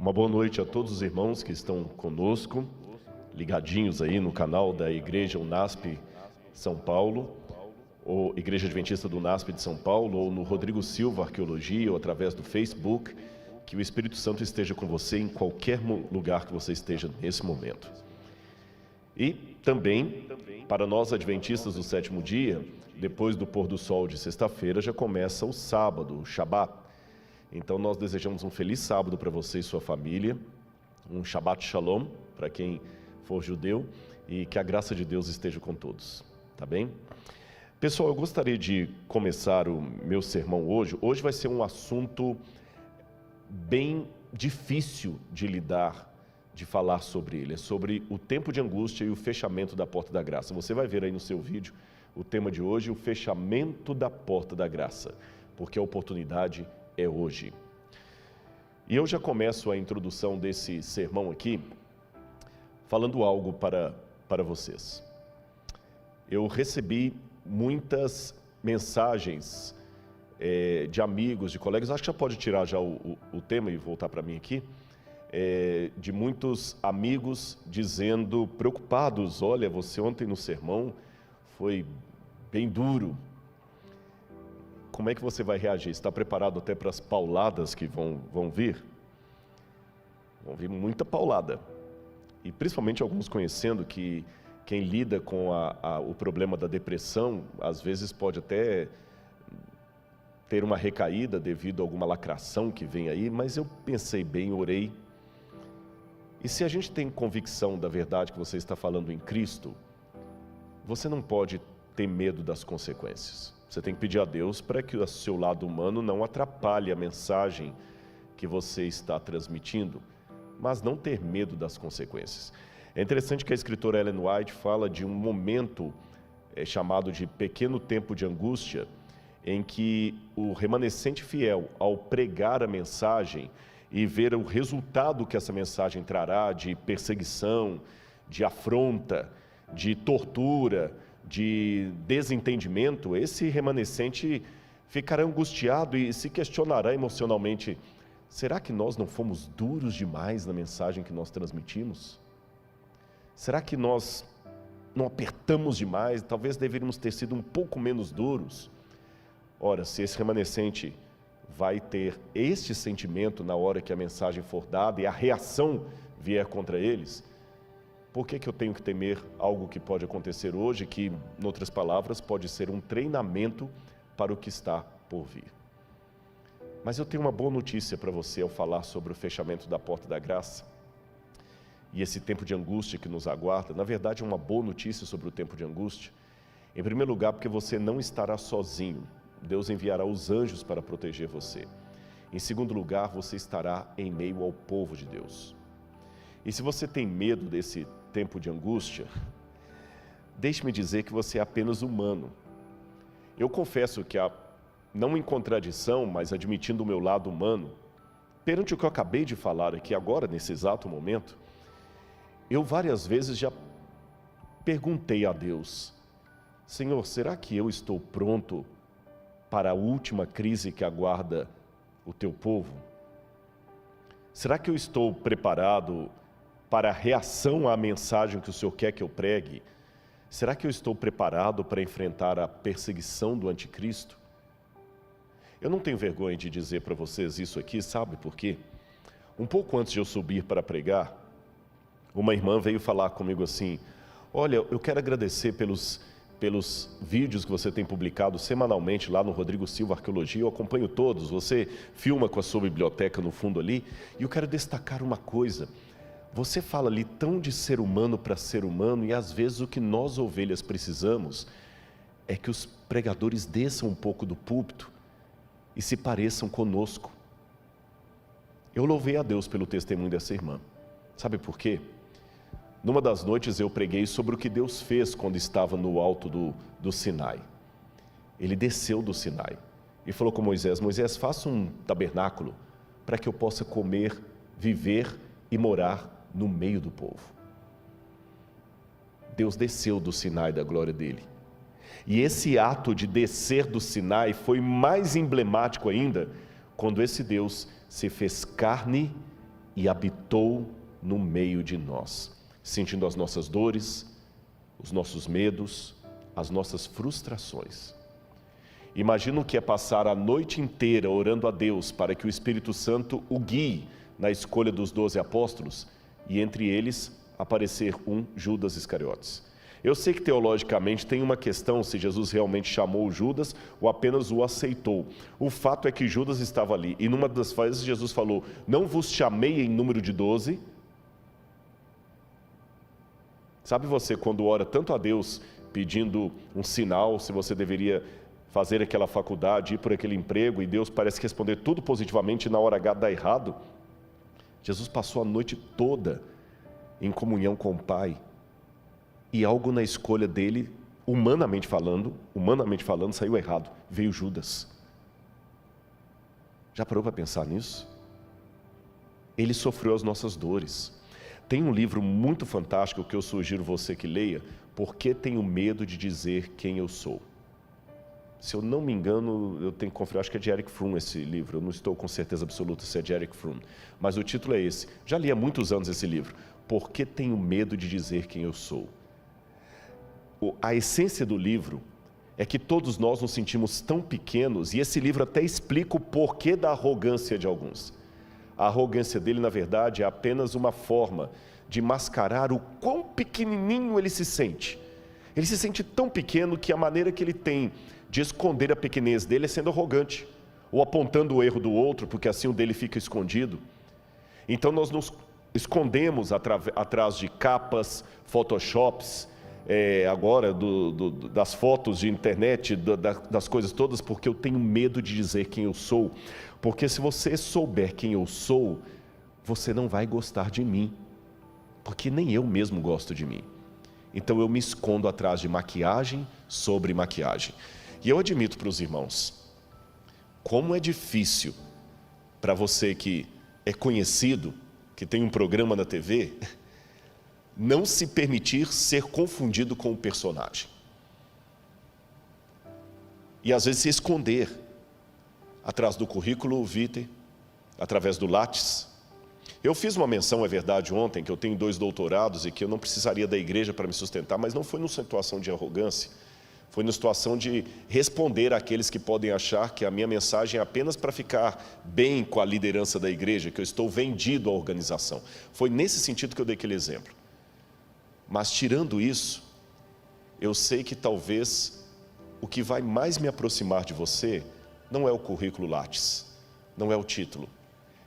Uma boa noite a todos os irmãos que estão conosco, ligadinhos aí no canal da Igreja UNASP São Paulo, ou Igreja Adventista do UNASP de São Paulo, ou no Rodrigo Silva Arqueologia, ou através do Facebook. Que o Espírito Santo esteja com você em qualquer lugar que você esteja nesse momento. E também, para nós adventistas do sétimo dia, depois do pôr do sol de sexta-feira, já começa o sábado, o Shabat. Então nós desejamos um feliz sábado para você e sua família, um Shabbat Shalom para quem for judeu, e que a graça de Deus esteja com todos, tá bem? Pessoal, eu gostaria de começar o meu sermão hoje. Hoje vai ser um assunto bem difícil de lidar, de falar sobre ele. É sobre o tempo de angústia e o fechamento da porta da graça. Você vai ver aí no seu vídeo o tema de hoje, o fechamento da porta da graça, porque a oportunidade é hoje. E eu já começo a introdução desse sermão aqui, falando algo para vocês. Eu recebi muitas mensagens de amigos, de colegas, acho que já pode tirar já o tema e voltar para mim aqui, de muitos amigos dizendo, preocupados, olha, você ontem no sermão foi bem duro, como é que você vai reagir? Está preparado até para as pauladas que vão vir? Vão vir muita paulada, e principalmente alguns conhecendo que quem lida com o problema da depressão, às vezes pode até ter uma recaída devido a alguma lacração que vem aí, mas eu pensei bem, orei, e se a gente tem convicção da verdade que você está falando em Cristo, você não pode ter medo das consequências. Você tem que pedir a Deus para que o seu lado humano não atrapalhe a mensagem que você está transmitindo, mas não ter medo das consequências. É interessante que a escritora Ellen White fala de um momento chamado de pequeno tempo de angústia, em que o remanescente fiel, ao pregar a mensagem e ver o resultado que essa mensagem trará de perseguição, de afronta, de tortura, de desentendimento, esse remanescente ficará angustiado e se questionará emocionalmente: será que nós não fomos duros demais na mensagem que nós transmitimos? Será que nós não apertamos demais? Talvez deveríamos ter sido um pouco menos duros. Ora, se esse remanescente vai ter este sentimento na hora que a mensagem for dada e a reação vier contra eles, por que eu tenho que temer algo que pode acontecer hoje, que, em outras palavras, pode ser um treinamento para o que está por vir? Mas eu tenho uma boa notícia para você ao falar sobre o fechamento da porta da graça e esse tempo de angústia que nos aguarda. Na verdade, é uma boa notícia sobre o tempo de angústia. Em primeiro lugar, porque você não estará sozinho. Deus enviará os anjos para proteger você. Em segundo lugar, você estará em meio ao povo de Deus. E se você tem medo desse tempo de angústia, deixe-me dizer que você é apenas humano. Eu confesso que, não em contradição, mas admitindo o meu lado humano, perante o que eu acabei de falar aqui agora, nesse exato momento, eu várias vezes já perguntei a Deus: Senhor, será que eu estou pronto para a última crise que aguarda o teu povo? Será que eu estou preparado para a reação à mensagem que o Senhor quer que eu pregue? Será que eu estou preparado para enfrentar a perseguição do anticristo? Eu não tenho vergonha de dizer para vocês isso aqui, sabe por quê? Um pouco antes de eu subir para pregar, uma irmã veio falar comigo assim: olha, eu quero agradecer pelos vídeos que você tem publicado semanalmente lá no Rodrigo Silva Arqueologia. Eu acompanho todos, você filma com a sua biblioteca no fundo ali, e eu quero destacar uma coisa: você fala ali tão de ser humano para ser humano, e às vezes o que nós ovelhas precisamos é que os pregadores desçam um pouco do púlpito e se pareçam conosco. Eu louvei a Deus pelo testemunho dessa irmã. Sabe por quê? Numa das noites eu preguei sobre o que Deus fez quando estava no alto do Sinai. Ele desceu do Sinai e falou com Moisés: Moisés, faça um tabernáculo para que eu possa comer, viver e morar no meio do povo. Deus desceu do Sinai da glória dele. E esse ato de descer do Sinai foi mais emblemático ainda quando esse Deus se fez carne e habitou no meio de nós, sentindo as nossas dores, os nossos medos, as nossas frustrações. Imagina o que é passar a noite inteira orando a Deus para que o Espírito Santo o guie na escolha dos 12 apóstolos e entre eles aparecer um Judas Iscariotes. Eu sei que teologicamente tem uma questão se Jesus realmente chamou Judas ou apenas o aceitou. O fato é que Judas estava ali e numa das vezes Jesus falou: não vos chamei em número de 12. Sabe você quando ora tanto a Deus pedindo um sinal, se você deveria fazer aquela faculdade, ir por aquele emprego, e Deus parece responder tudo positivamente e na hora H dá errado? Jesus passou a noite toda em comunhão com o Pai, e algo na escolha dele, humanamente falando, saiu errado. Veio Judas. Já parou para pensar nisso? Ele sofreu as nossas dores. Tem um livro muito fantástico que eu sugiro você que leia, Por que Tenho Medo de Dizer Quem Eu Sou? Se eu não me engano, eu tenho que conferir, acho que é de Erich Fromm esse livro, eu não estou com certeza absoluta se é de Erich Fromm, mas o título é esse. Já li há muitos anos esse livro, Por que Tenho Medo de Dizer Quem Eu Sou? A essência do livro é que todos nós nos sentimos tão pequenos, e esse livro até explica o porquê da arrogância de alguns. A arrogância dele, na verdade, é apenas uma forma de mascarar o quão pequenininho ele se sente. Ele se sente tão pequeno que a maneira que ele tem de esconder a pequenez dele é sendo arrogante, ou apontando o erro do outro, porque assim o dele fica escondido. Então nós nos escondemos atrás de capas, photoshops, agora das fotos de internet, das coisas todas, porque eu tenho medo de dizer quem eu sou. Porque se você souber quem eu sou, você não vai gostar de mim, porque nem eu mesmo gosto de mim. Então eu me escondo atrás de maquiagem sobre maquiagem. E eu admito para os irmãos, como é difícil para você que é conhecido, que tem um programa na TV, não se permitir ser confundido com o personagem. E às vezes se esconder atrás do currículo vitae, através do Lattes. Eu fiz uma menção, é verdade, ontem, que eu tenho 2 doutorados e que eu não precisaria da igreja para me sustentar, mas não foi numa situação de arrogância, foi numa situação de responder àqueles que podem achar que a minha mensagem é apenas para ficar bem com a liderança da igreja, que eu estou vendido à organização. Foi nesse sentido que eu dei aquele exemplo. Mas tirando isso, eu sei que talvez o que vai mais me aproximar de você não é o currículo Lattes, não é o título.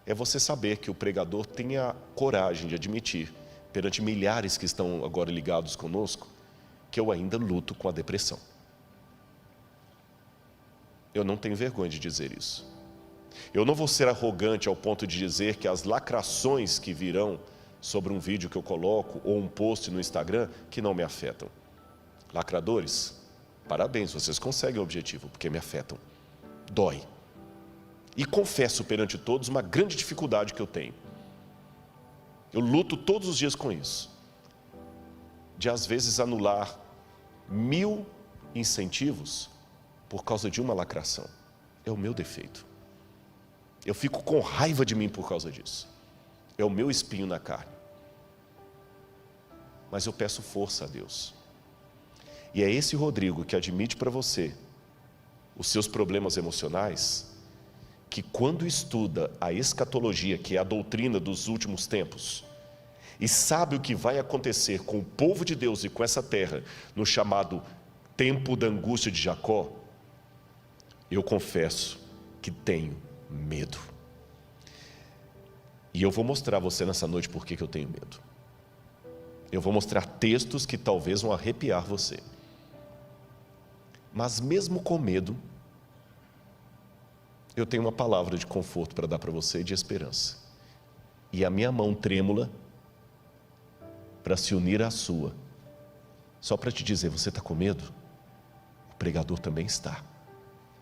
É você saber que o pregador tem a coragem de admitir, perante milhares que estão agora ligados conosco, que eu ainda luto com a depressão. Eu não tenho vergonha de dizer isso. Eu não vou ser arrogante ao ponto de dizer que as lacrações que virão sobre um vídeo que eu coloco, ou um post no Instagram, que não me afetam. Lacradores, parabéns, vocês conseguem o objetivo, porque me afetam. Dói. E confesso perante todos uma grande dificuldade que eu tenho. Eu luto todos os dias com isso. De às vezes anular 1000 incentivos por causa de uma lacração. É o meu defeito. Eu fico com raiva de mim por causa disso. É o meu espinho na carne. Mas eu peço força a Deus. E é esse Rodrigo que admite para você os seus problemas emocionais, que quando estuda a escatologia, que é a doutrina dos últimos tempos, e sabe o que vai acontecer com o povo de Deus e com essa terra, no chamado tempo da angústia de Jacó, eu confesso que tenho medo. E eu vou mostrar a você nessa noite por que eu tenho medo. Eu vou mostrar textos que talvez vão arrepiar você. Mas mesmo com medo, eu tenho uma palavra de conforto para dar para você e de esperança. E a minha mão trêmula para se unir à sua, só para te dizer, você está com medo? O pregador também está.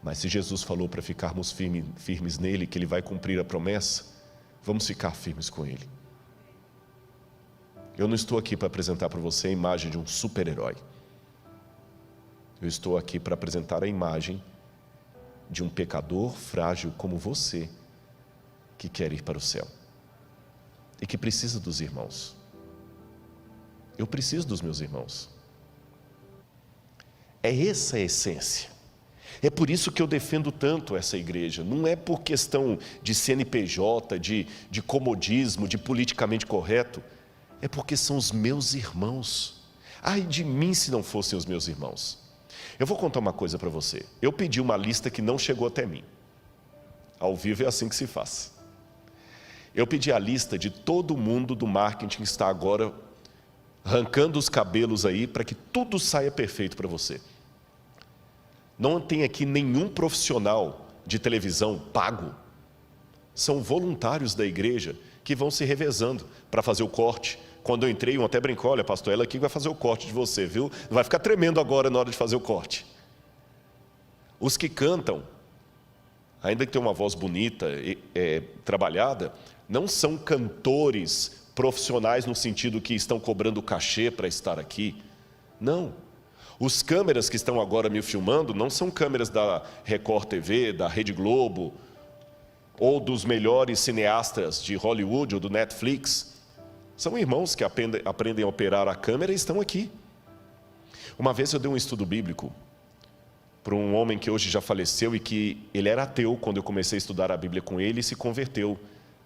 Mas se Jesus falou para ficarmos firmes nele, que ele vai cumprir a promessa, vamos ficar firmes com ele. Eu não estou aqui para apresentar para você a imagem de um super-herói. Eu estou aqui para apresentar a imagem de um pecador frágil como você, que quer ir para o céu. e que precisa dos irmãos. Eu preciso dos meus irmãos. É essa a essência. É por isso que eu defendo tanto essa igreja. Não é por questão de CNPJ, de comodismo, de politicamente correto. É porque são os meus irmãos. Ai de mim se não fossem os meus irmãos. Eu vou contar uma coisa para você. Eu pedi uma lista que não chegou até mim. Ao vivo é assim que se faz. Eu pedi a lista de todo mundo do marketing que está agora arrancando os cabelos aí para que tudo saia perfeito para você. Não tem aqui nenhum profissional de televisão pago. São voluntários da igreja que vão se revezando para fazer o corte. Quando eu entrei, um até brincou, olha pastor, ela aqui vai fazer o corte de você, viu? Vai ficar tremendo agora na hora de fazer o corte. Os que cantam, ainda que tenham uma voz bonita, trabalhada, não são cantores profissionais no sentido que estão cobrando cachê para estar aqui. Não. Os câmeras que estão agora me filmando não são câmeras da Record TV, da Rede Globo, ou dos melhores cineastas de Hollywood ou do Netflix. São irmãos que aprendem a operar a câmera e estão aqui. Uma vez eu dei um estudo bíblico para um homem que hoje já faleceu e que ele era ateu quando eu comecei a estudar a Bíblia com ele e se converteu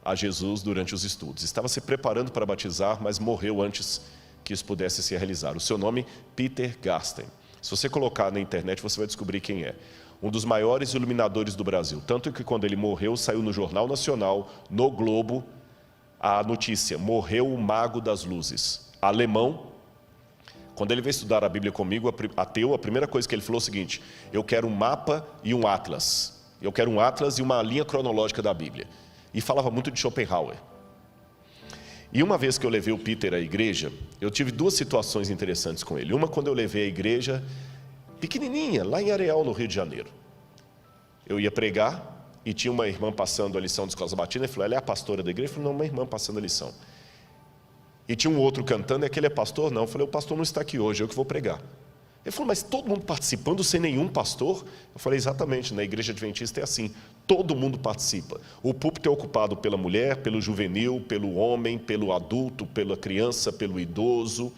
a Jesus durante os estudos. Estava se preparando para batizar, mas morreu antes que isso pudesse se realizar. O seu nome, Peter Garsten. Se você colocar na internet, você vai descobrir quem é. Um dos maiores iluminadores do Brasil. Tanto que quando ele morreu, saiu no Jornal Nacional, no Globo, a notícia: morreu o mago das luzes. Alemão. Quando ele veio estudar a Bíblia comigo, ateu, a primeira coisa que ele falou é o seguinte: eu quero um mapa e um atlas. Eu quero um atlas e uma linha cronológica da Bíblia. E falava muito de Schopenhauer. E uma vez que eu levei o Peter à igreja, eu tive duas situações interessantes com ele. Uma quando eu levei a igreja pequenininha, lá em Areal, no Rio de Janeiro. Eu ia pregar e tinha uma irmã passando a lição de escola sabatina e falou: ela é a pastora da igreja? Eu falei: não, uma irmã passando a lição. E tinha um outro cantando, é que ele é pastor? Não. Eu falei: o pastor não está aqui hoje, eu que vou pregar. Ele falou: mas todo mundo participando sem nenhum pastor? Eu falei: exatamente, na igreja adventista é assim, todo mundo participa. O púlpito é ocupado pela mulher, pelo juvenil, pelo homem, pelo adulto, pela criança, pelo idoso,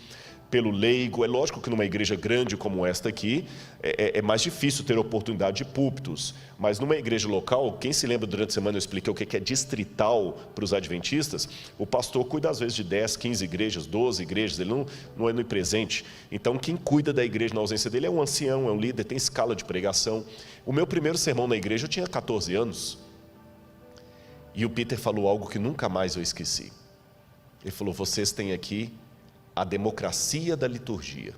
pelo leigo. É lógico que numa igreja grande como esta aqui, é mais difícil ter oportunidade de púlpitos, mas numa igreja local, quem se lembra durante a semana eu expliquei o que é distrital para os adventistas, o pastor cuida às vezes de 10, 15 igrejas, 12 igrejas, ele não é onipresente. Então quem cuida da igreja na ausência dele é um ancião, é um líder, tem escala de pregação. O meu primeiro sermão na igreja eu tinha 14 anos, e o Peter falou algo que nunca mais eu esqueci. Ele falou: vocês têm aqui a democracia da liturgia.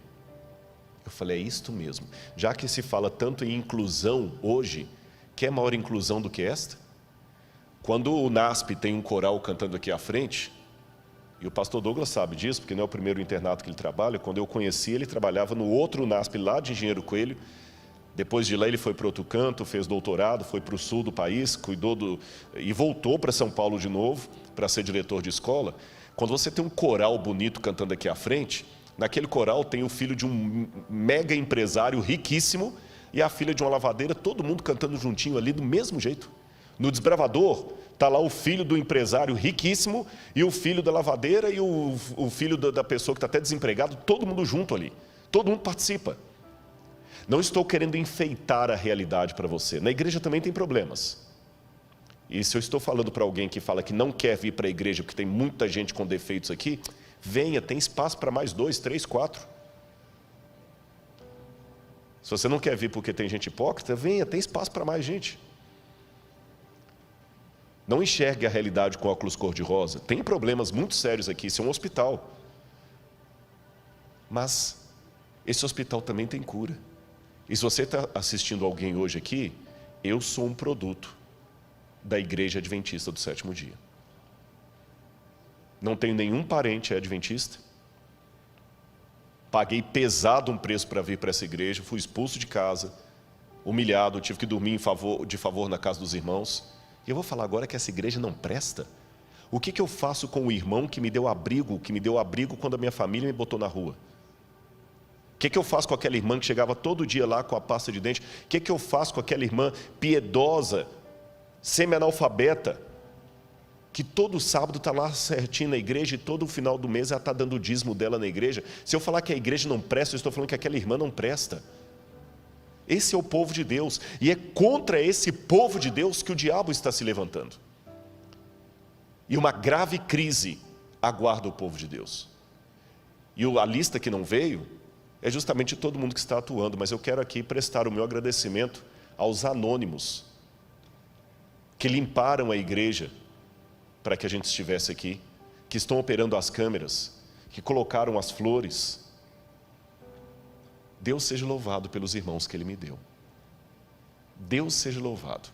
Eu falei: é isto mesmo. Já que se fala tanto em inclusão hoje, quer maior inclusão do que esta? Quando o NASP tem um coral cantando aqui à frente, e o pastor Douglas sabe disso, porque não é o primeiro internato que ele trabalha, quando eu conheci ele trabalhava no outro NASP lá de Engenheiro Coelho. Depois de lá ele foi para outro canto, fez doutorado, foi para o sul do país, e voltou para São Paulo de novo, para ser diretor de escola. Quando você tem um coral bonito cantando aqui à frente, naquele coral tem o filho de um mega empresário riquíssimo e a filha de uma lavadeira, todo mundo cantando juntinho ali do mesmo jeito. No Desbravador, está lá o filho do empresário riquíssimo e o filho da lavadeira e o filho da pessoa que está até desempregado, todo mundo junto ali, todo mundo participa. Não estou querendo enfeitar a realidade para você, na igreja também tem problemas. E se eu estou falando para alguém que fala que não quer vir para a igreja porque tem muita gente com defeitos aqui, venha, tem espaço para mais 2, 3, 4. Se você não quer vir porque tem gente hipócrita, venha, tem espaço para mais gente. Não enxergue a realidade com óculos cor-de-rosa. Tem problemas muito sérios aqui, isso é um hospital. Mas esse hospital também tem cura. E se você está assistindo alguém hoje aqui, eu sou um produto da Igreja Adventista do Sétimo Dia. Não tenho nenhum parente adventista. Paguei pesado um preço para vir para essa igreja, fui expulso de casa, humilhado, tive que dormir de favor na casa dos irmãos. E eu vou falar agora que essa igreja não presta. O que eu faço com o irmão que me deu abrigo quando a minha família me botou na rua? O que eu faço com aquela irmã que chegava todo dia lá com a pasta de dente? O que eu faço com aquela irmã piedosa, semi-analfabeta, que todo sábado está lá certinho na igreja e todo final do mês ela está dando o dízimo dela na igreja. Se eu falar que a igreja não presta, eu estou falando que aquela irmã não presta. Esse é o povo de Deus, e é contra esse povo de Deus que o diabo está se levantando. E uma grave crise aguarda o povo de Deus. E a lista que não veio é justamente todo mundo que está atuando, mas eu quero aqui prestar o meu agradecimento aos anônimos que limparam a igreja para que a gente estivesse aqui, que estão operando as câmeras, que colocaram as flores. Deus seja louvado pelos irmãos que Ele me deu. Deus seja louvado.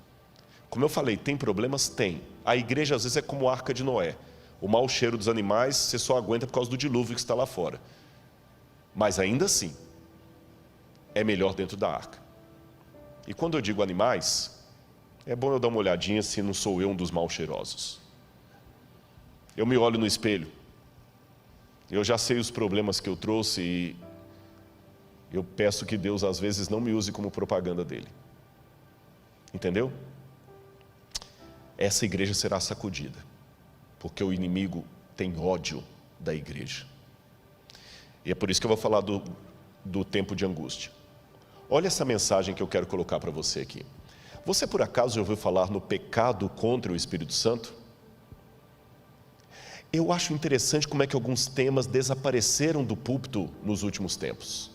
Como eu falei, tem problemas? Tem. A igreja às vezes é como a Arca de Noé. O mau cheiro dos animais você só aguenta por causa do dilúvio que está lá fora. Mas ainda assim, é melhor dentro da arca. E quando eu digo animais, é bom eu dar uma olhadinha se não sou eu um dos mal cheirosos. Eu me olho no espelho, eu já sei os problemas que eu trouxe e eu peço que Deus às vezes não me use como propaganda dele. Entendeu? Essa igreja será sacudida, porque o inimigo tem ódio da igreja. E é por isso que eu vou falar do tempo de angústia. Olha essa mensagem que eu quero colocar para você aqui. Você por acaso já ouviu falar no pecado contra o Espírito Santo? Eu acho interessante como é que alguns temas desapareceram do púlpito nos últimos tempos.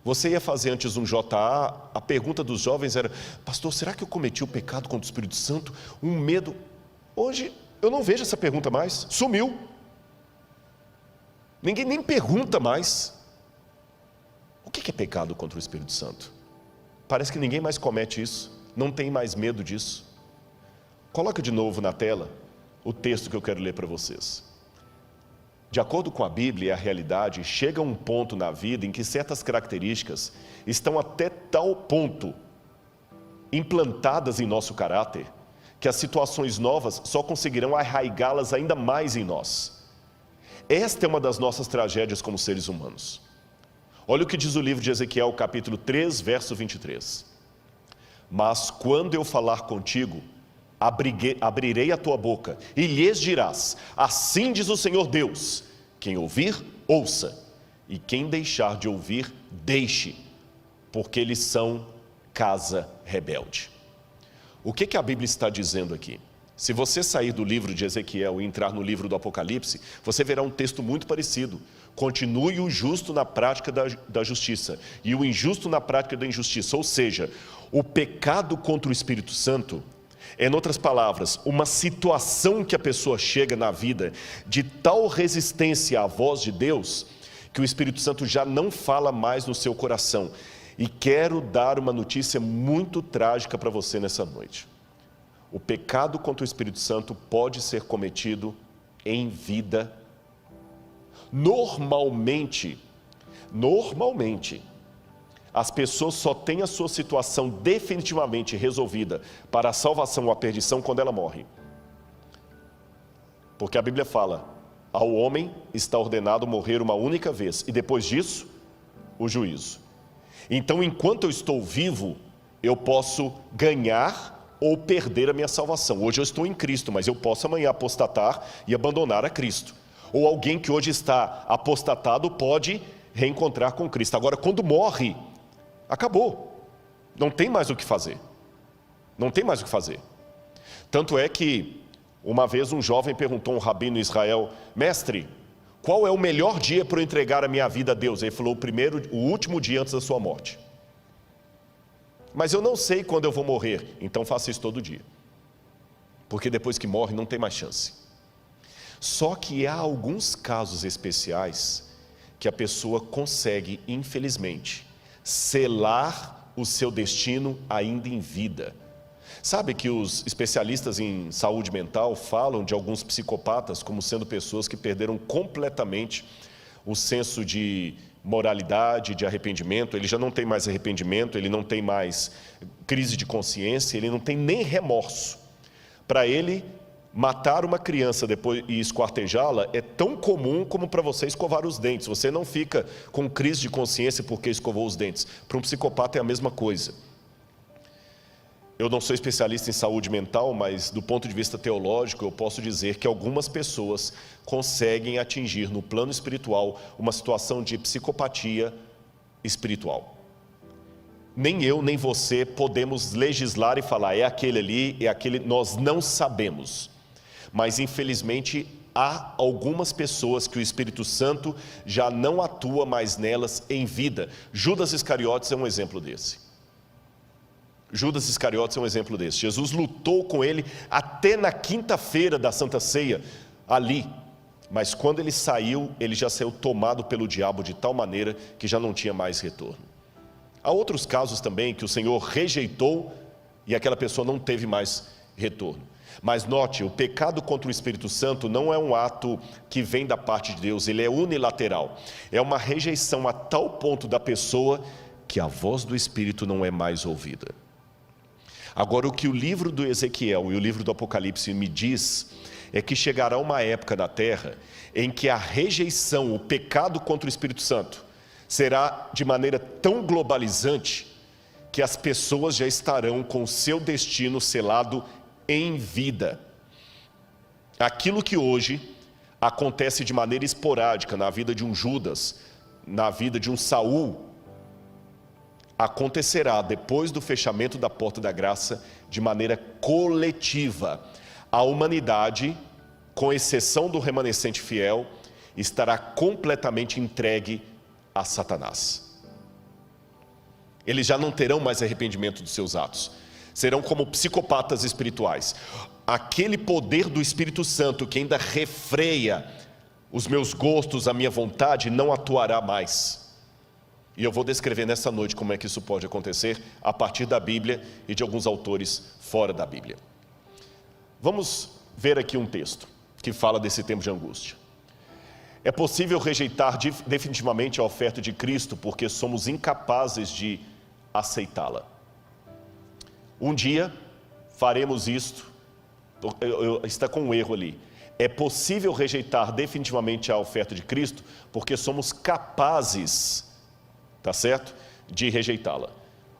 Você ia fazer antes um JA, a pergunta dos jovens era: pastor, será que eu cometi o pecado contra o Espírito Santo? Um medo. Hoje eu não vejo essa pergunta mais, sumiu. Ninguém nem pergunta mais. O que é pecado contra o Espírito Santo? Parece que ninguém mais comete isso, não tem mais medo disso. Coloca de novo na tela o texto que eu quero ler para vocês. De acordo com a Bíblia e a realidade, chega um ponto na vida em que certas características estão até tal ponto implantadas em nosso caráter, que as situações novas só conseguirão arraigá-las ainda mais em nós. Esta é uma das nossas tragédias como seres humanos. Olha o que diz o livro de Ezequiel, capítulo 3, verso 23. Mas quando eu falar contigo, abrirei a tua boca e lhes dirás: assim diz o Senhor Deus, quem ouvir, ouça, e quem deixar de ouvir, deixe, porque eles são casa rebelde. O que a Bíblia está dizendo aqui? Se você sair do livro de Ezequiel e entrar no livro do Apocalipse, você verá um texto muito parecido. Continue o justo na prática da justiça e o injusto na prática da injustiça. Ou seja, o pecado contra o Espírito Santo é, em outras palavras, uma situação que a pessoa chega na vida de tal resistência à voz de Deus, que o Espírito Santo já não fala mais no seu coração. E quero dar uma notícia muito trágica para você nessa noite. O pecado contra o Espírito Santo pode ser cometido em vida. Normalmente, as pessoas só têm a sua situação definitivamente resolvida para a salvação ou a perdição quando ela morre. Porque a Bíblia fala: ao homem está ordenado morrer uma única vez, e depois disso, o juízo. Então, enquanto eu estou vivo, eu posso ganhar ou perder a minha salvação. Hoje eu estou em Cristo, mas eu posso amanhã apostatar e abandonar a Cristo. Ou alguém que hoje está apostatado pode reencontrar com Cristo. Agora, quando morre, acabou. Não tem mais o que fazer. Não tem mais o que fazer. Tanto é que, uma vez um jovem perguntou a um rabino em Israel: mestre, qual é o melhor dia para eu entregar a minha vida a Deus? Ele falou: o último dia antes da sua morte. Mas eu não sei quando eu vou morrer, então faça isso todo dia. Porque depois que morre não tem mais chance. Só que há alguns casos especiais que a pessoa consegue, infelizmente, selar o seu destino ainda em vida. Sabe que os especialistas em saúde mental falam de alguns psicopatas como sendo pessoas que perderam completamente o senso de moralidade, de arrependimento. Ele já não tem mais arrependimento, ele não tem mais crise de consciência, ele não tem nem remorso. Para ele, matar uma criança depois e esquartejá-la é tão comum como para você escovar os dentes. Você não fica com crise de consciência porque escovou os dentes. Para um psicopata é a mesma coisa. Eu não sou especialista em saúde mental, mas do ponto de vista teológico, eu posso dizer que algumas pessoas conseguem atingir no plano espiritual uma situação de psicopatia espiritual. Nem eu, nem você podemos legislar e falar, é aquele ali, é aquele, nós não sabemos. Mas infelizmente há algumas pessoas que o Espírito Santo já não atua mais nelas em vida. Judas Iscariotes é um exemplo desse. Judas Iscariotes é um exemplo desse. Jesus lutou com ele até na quinta-feira da Santa Ceia, ali. Mas quando ele já saiu tomado pelo diabo de tal maneira que já não tinha mais retorno. Há outros casos também que o Senhor rejeitou e aquela pessoa não teve mais retorno. Mas note, o pecado contra o Espírito Santo não é um ato que vem da parte de Deus, ele é unilateral. É uma rejeição a tal ponto da pessoa que a voz do Espírito não é mais ouvida. Agora, o que o livro do Ezequiel e o livro do Apocalipse me diz é que chegará uma época na terra em que a rejeição, o pecado contra o Espírito Santo será de maneira tão globalizante que as pessoas já estarão com o seu destino selado em vida. Aquilo que hoje acontece de maneira esporádica na vida de um Judas, na vida de um Saul, acontecerá depois do fechamento da porta da graça de maneira coletiva. A humanidade, com exceção do remanescente fiel, estará completamente entregue a Satanás. Eles já não terão mais arrependimento dos seus atos. Serão como psicopatas espirituais. Aquele poder do Espírito Santo que ainda refreia os meus gostos, a minha vontade, não atuará mais. E eu vou descrever nessa noite como é que isso pode acontecer a partir da Bíblia e de alguns autores fora da Bíblia. Vamos ver aqui um texto que fala desse tempo de angústia. É possível rejeitar definitivamente a oferta de Cristo porque somos incapazes de aceitá-la. Um dia faremos isto, está com um erro ali. É possível rejeitar definitivamente a oferta de Cristo porque somos capazes, tá certo, de rejeitá-la.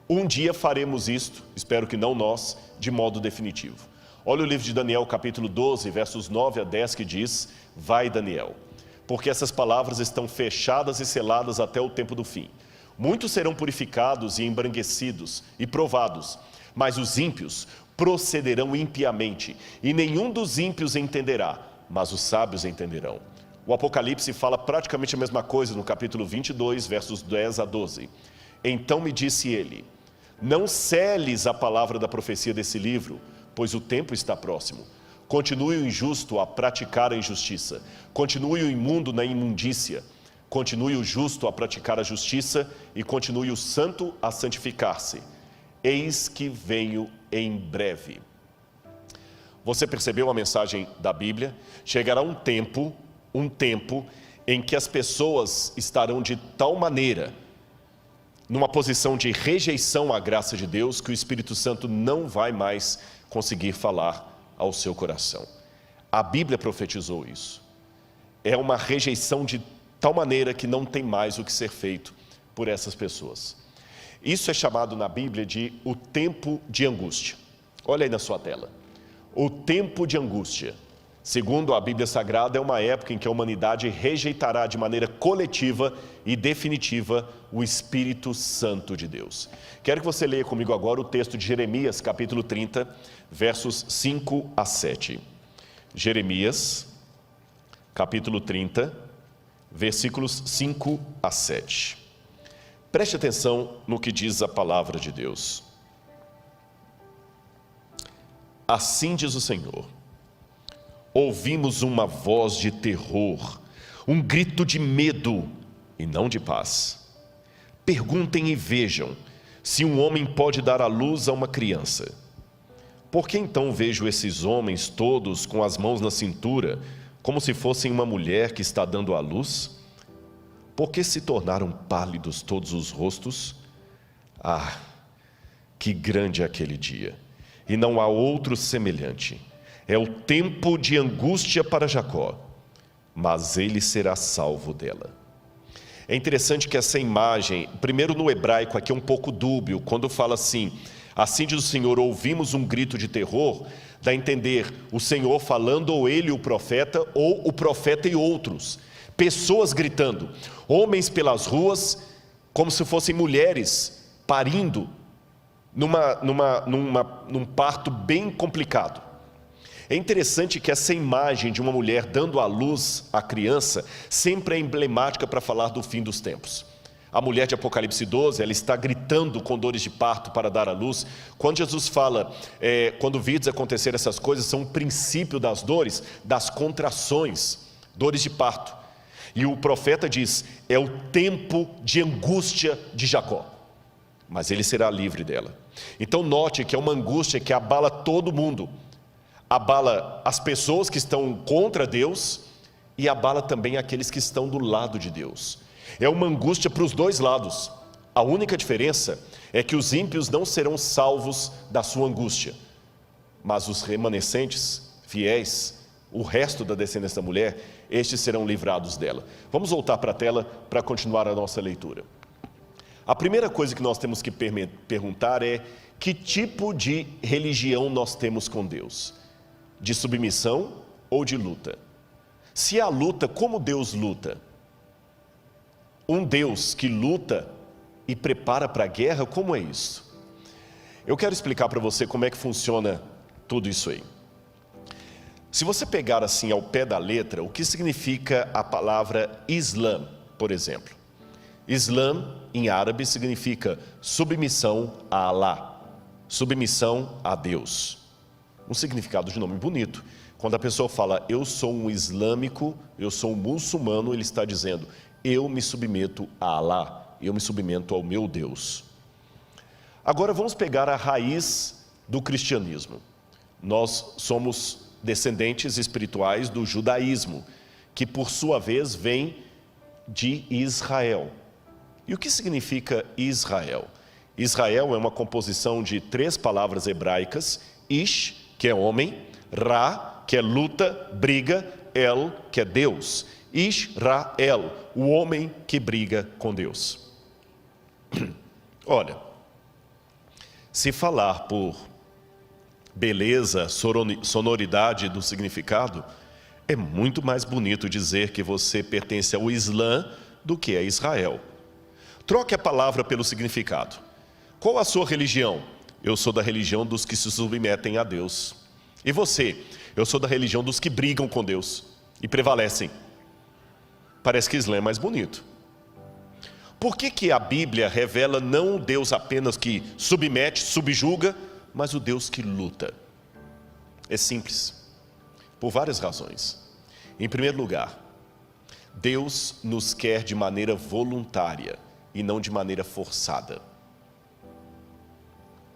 Um dia faremos isto, espero que não nós, de modo definitivo. Olha o livro de Daniel, capítulo 12, versos 9 a 10, que diz: vai, Daniel, porque essas palavras estão fechadas e seladas até o tempo do fim. Muitos serão purificados e embranquecidos e provados, mas os ímpios procederão impiamente, e nenhum dos ímpios entenderá, mas os sábios entenderão. O Apocalipse fala praticamente a mesma coisa no capítulo 22, versos 10 a 12. Então me disse ele: não seles a palavra da profecia desse livro, pois o tempo está próximo. Continue o injusto a praticar a injustiça, continue o imundo na imundícia, continue o justo a praticar a justiça e continue o santo a santificar-se. Eis que venho em breve. Você percebeu a mensagem da Bíblia? Chegará um tempo em que as pessoas estarão de tal maneira numa posição de rejeição à graça de Deus que o Espírito Santo não vai mais conseguir falar ao seu coração. A Bíblia profetizou isso. É uma rejeição de tal maneira que não tem mais o que ser feito por essas pessoas. Isso é chamado na Bíblia de o tempo de angústia. Olha aí na sua tela. O tempo de angústia, segundo a Bíblia Sagrada, é uma época em que a humanidade rejeitará de maneira coletiva e definitiva o Espírito Santo de Deus. Quero que você leia comigo agora o texto de Jeremias, capítulo 30, versos 5 a 7. Jeremias, capítulo 30, versículos 5 a 7. Preste atenção no que diz a palavra de Deus. Assim diz o Senhor: ouvimos uma voz de terror, um grito de medo e não de paz. Perguntem e vejam se um homem pode dar à luz a uma criança. Por que então vejo esses homens todos com as mãos na cintura, como se fossem uma mulher que está dando à luz? Por que se tornaram pálidos todos os rostos? Ah, que grande é aquele dia, e não há outro semelhante. É o tempo de angústia para Jacó, mas ele será salvo dela. É interessante que essa imagem, primeiro no hebraico aqui é um pouco dúbio, quando fala assim: Assim diz o Senhor, ouvimos um grito de terror, dá a entender o Senhor falando, ou ele o profeta, ou o profeta e outros. Pessoas gritando, homens pelas ruas, como se fossem mulheres parindo, num parto bem complicado. É interessante que essa imagem de uma mulher dando à luz à criança sempre é emblemática para falar do fim dos tempos. A mulher de Apocalipse 12, ela está gritando com dores de parto para dar à luz. Quando Jesus fala, quando virdes acontecer essas coisas, são o princípio das dores, das contrações, dores de parto. E o profeta diz, é o tempo de angústia de Jacó, mas ele será livre dela. Então note que é uma angústia que abala todo mundo, abala as pessoas que estão contra Deus e abala também aqueles que estão do lado de Deus. É uma angústia para os dois lados. A única diferença é que os ímpios não serão salvos da sua angústia, mas os remanescentes, fiéis, o resto da descendência da mulher, estes serão livrados dela. Vamos voltar para a tela para continuar a nossa leitura. A primeira coisa que nós temos que perguntar é: que tipo de religião nós temos com Deus? De submissão ou de luta? Se há luta, como Deus luta? Um Deus que luta e prepara para a guerra, como é isso? Eu quero explicar para você como é que funciona tudo isso aí. Se você pegar assim ao pé da letra, o que significa a palavra Islã, por exemplo? Islã, em árabe, significa submissão a Alá, submissão a Deus. Um significado de nome bonito. Quando a pessoa fala, eu sou um islâmico, eu sou um muçulmano, ele está dizendo, eu me submeto a Alá, eu me submeto ao meu Deus. Agora vamos pegar a raiz do cristianismo. Nós somos descendentes espirituais do judaísmo, que por sua vez vem de Israel. E o que significa Israel? Israel é uma composição de 3 palavras hebraicas, Ish, que é homem, Ra, que é luta, briga, El, que é Deus. Israel, o homem que briga com Deus. Olha, se falar por beleza, sonoridade do significado, é muito mais bonito dizer que você pertence ao Islã do que a Israel. Troque a palavra pelo significado. Qual a sua religião? Eu sou da religião dos que se submetem a Deus. E você? Eu sou da religião dos que brigam com Deus e prevalecem. Parece que Islã é mais bonito. Por que a Bíblia revela não o Deus apenas que submete, subjuga, mas o Deus que luta? É simples, por várias razões. Em primeiro lugar, Deus nos quer de maneira voluntária e não de maneira forçada.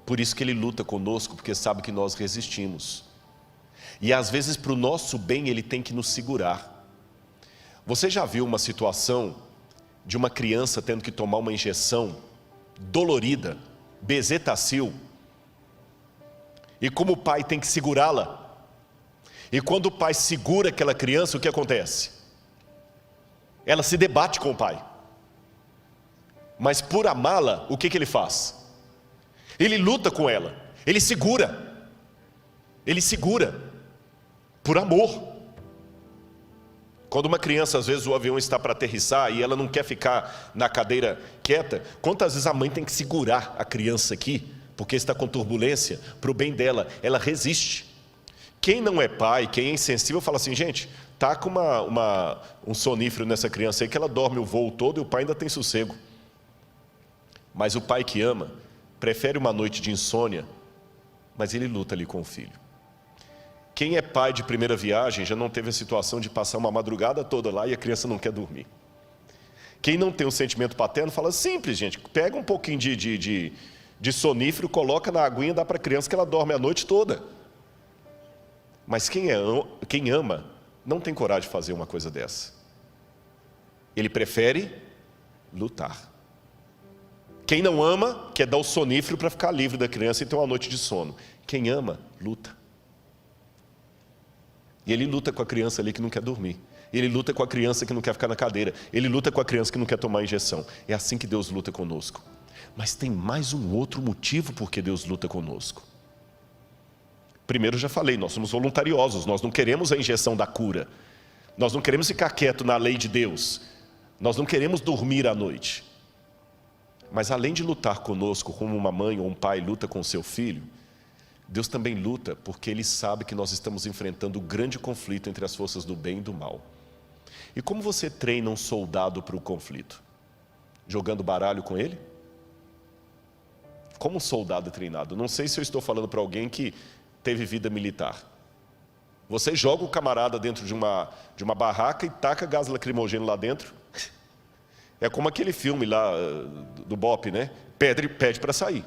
Por isso que Ele luta conosco, porque sabe que nós resistimos. E às vezes para o nosso bem Ele tem que nos segurar. Você já viu uma situação de uma criança tendo que tomar uma injeção dolorida, bezetacil, e como o pai tem que segurá-la? E quando o pai segura aquela criança, o que acontece? Ela se debate com o pai. Mas por amá-la, o que ele faz? Ele luta com ela, ele segura, por amor. Quando uma criança, às vezes o avião está para aterrissar e ela não quer ficar na cadeira quieta, quantas vezes a mãe tem que segurar a criança aqui, porque está com turbulência, para o bem dela, ela resiste. Quem não é pai, quem é insensível, fala assim, gente, taca um sonífero nessa criança aí que ela dorme o voo todo e o pai ainda tem sossego. Mas o pai que ama, prefere uma noite de insônia, mas ele luta ali com o filho. Quem é pai de primeira viagem já não teve a situação de passar uma madrugada toda lá e a criança não quer dormir. Quem não tem um sentimento paterno fala, simples gente, pega um pouquinho de sonífero, coloca na aguinha, dá para a criança que ela dorme a noite toda. Mas quem ama não tem coragem de fazer uma coisa dessa. Ele prefere lutar. Quem não ama quer dar o sonífero para ficar livre da criança e ter uma noite de sono. Quem ama, luta. E ele luta com a criança ali que não quer dormir. Ele luta com a criança que não quer ficar na cadeira. Ele luta com a criança que não quer tomar injeção. É assim que Deus luta conosco. Mas tem mais um outro motivo por que Deus luta conosco. Primeiro, eu já falei, nós somos voluntariosos, nós não queremos a injeção da cura. Nós não queremos ficar quieto na lei de Deus. Nós não queremos dormir à noite. Mas além de lutar conosco, como uma mãe ou um pai luta com o seu filho, Deus também luta porque Ele sabe que nós estamos enfrentando um grande conflito entre as forças do bem e do mal. E como você treina um soldado para o conflito? Jogando baralho com ele? Como um soldado é treinado? Não sei se eu estou falando para alguém que teve vida militar. Você joga o camarada dentro de uma barraca e taca gás lacrimogêneo lá dentro. É como aquele filme lá do BOPE, né? Pede para sair.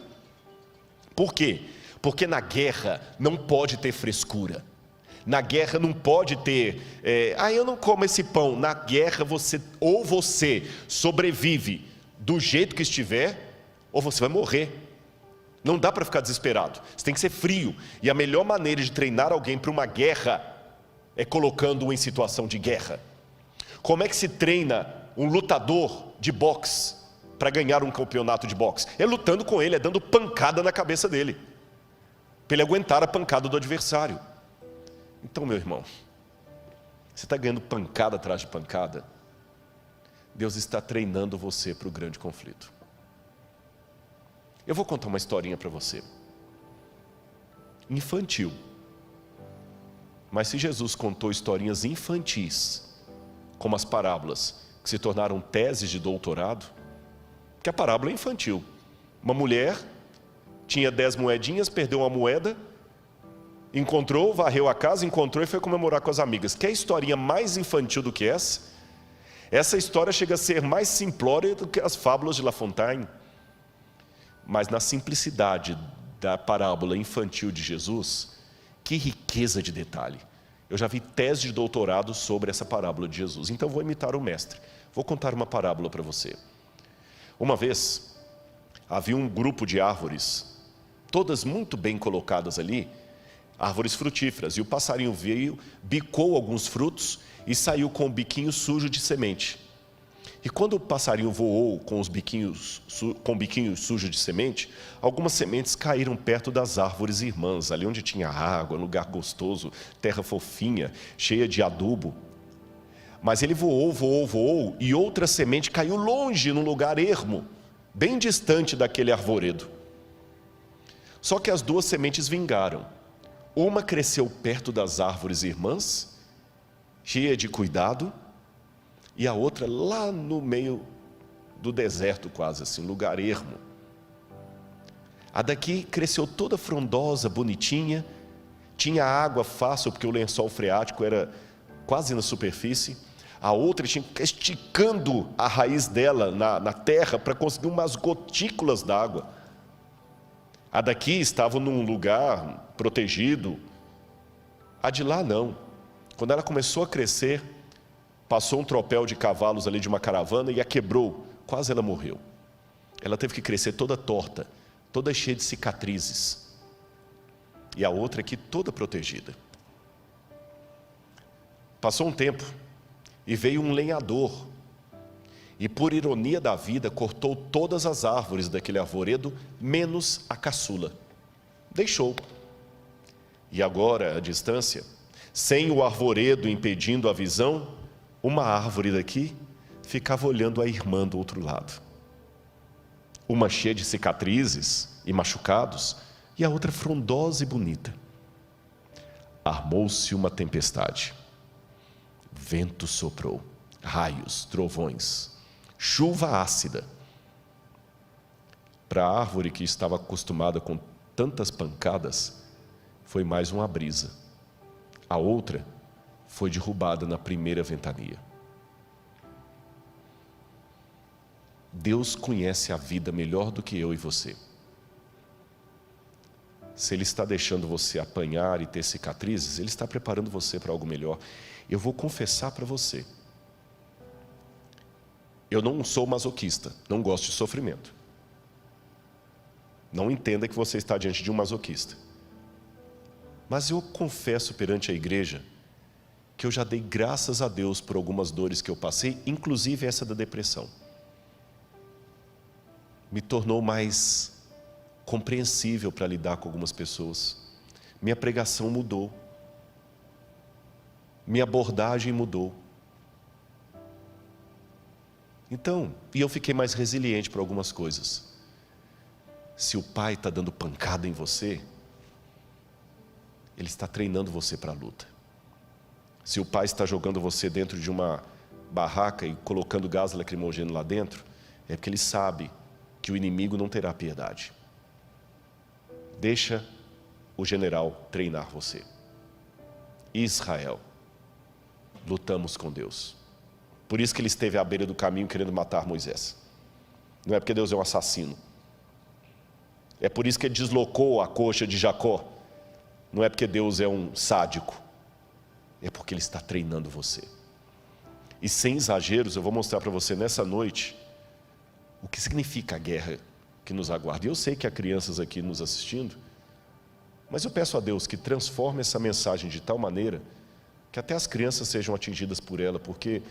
Por quê? Porque na guerra não pode ter frescura. Na guerra não pode ter, eu não como esse pão. Na guerra você sobrevive do jeito que estiver, ou você vai morrer. Não dá para ficar desesperado, você tem que ser frio. E a melhor maneira de treinar alguém para uma guerra é colocando-o em situação de guerra. Como é que se treina um lutador de boxe para ganhar um campeonato de boxe? É lutando com ele, é dando pancada na cabeça dele, para ele aguentar a pancada do adversário. Então, meu irmão, você está ganhando pancada atrás de pancada, Deus está treinando você para o grande conflito. Eu vou contar uma historinha para você, infantil, mas se Jesus contou historinhas infantis, como as parábolas, que se tornaram teses de doutorado, que a parábola é infantil. Uma mulher tinha 10 moedinhas, perdeu uma moeda, encontrou, varreu a casa, encontrou e foi comemorar com as amigas. Quer historinha mais infantil do que essa? Essa história chega a ser mais simplória do que as fábulas de La Fontaine. Mas na simplicidade da parábola infantil de Jesus, que riqueza de detalhe. Eu já vi tese de doutorado sobre essa parábola de Jesus. Então vou imitar o mestre. Vou contar uma parábola para você. Uma vez, havia um grupo de árvores, todas muito bem colocadas ali, árvores frutíferas, e o passarinho veio, bicou alguns frutos e saiu com o biquinho sujo de semente. E quando o passarinho voou com o biquinho sujo de semente, algumas sementes caíram perto das árvores irmãs, ali onde tinha água, um lugar gostoso, terra fofinha, cheia de adubo. Mas ele voou, e outra semente caiu longe, num lugar ermo, bem distante daquele arvoredo. Só que as duas sementes vingaram. Uma cresceu perto das árvores irmãs, cheia de cuidado, e a outra lá no meio do deserto, quase assim, lugar ermo. A daqui cresceu toda frondosa, bonitinha, tinha água fácil, porque o lençol freático era quase na superfície. A outra tinha que esticando a raiz dela na terra para conseguir umas gotículas d'água. A daqui estava num lugar protegido. A de lá não. Quando ela começou a crescer, passou um tropel de cavalos ali de uma caravana e a quebrou. Quase ela morreu. Ela teve que crescer toda torta, toda cheia de cicatrizes. E a outra aqui toda protegida. Passou um tempo e veio um lenhador. E por ironia da vida, cortou todas as árvores daquele arvoredo, menos a caçula. Deixou. E agora, à distância, sem o arvoredo impedindo a visão, uma árvore daqui ficava olhando a irmã do outro lado. Uma cheia de cicatrizes e machucados, e a outra frondosa e bonita. Armou-se uma tempestade. Vento soprou, raios, trovões, chuva ácida. Para a árvore que estava acostumada com tantas pancadas, foi mais uma brisa. A outra foi derrubada na primeira ventania. Deus conhece a vida melhor do que eu e você. Se Ele está deixando você apanhar e ter cicatrizes, Ele está preparando você para algo melhor. Eu vou confessar para você. Eu não sou masoquista, não gosto de sofrimento. Não entenda que você está diante de um masoquista. Mas eu confesso perante a igreja que eu já dei graças a Deus por algumas dores que eu passei, inclusive essa da depressão. me tornou mais compreensível para lidar com algumas pessoas. Minha pregação mudou. Minha abordagem mudou. Então, eu fiquei mais resiliente para algumas coisas. Se o pai está dando pancada em você, ele está treinando você para a luta. Se o pai está jogando você dentro de uma barraca e colocando gás lacrimogêneo lá dentro, é porque ele sabe que o inimigo não terá piedade. Deixa o general treinar você. Israel, lutamos com Deus. Por isso que ele esteve à beira do caminho querendo matar Moisés. Não é porque Deus é um assassino. É por isso que ele deslocou a coxa de Jacó. Não é porque Deus é um sádico. É porque Ele está treinando você. E sem exageros, eu vou mostrar para você nessa noite o que significa a guerra que nos aguarda. E eu sei que há crianças aqui nos assistindo, mas eu peço a Deus que transforme essa mensagem de tal maneira que até as crianças sejam atingidas por ela, porque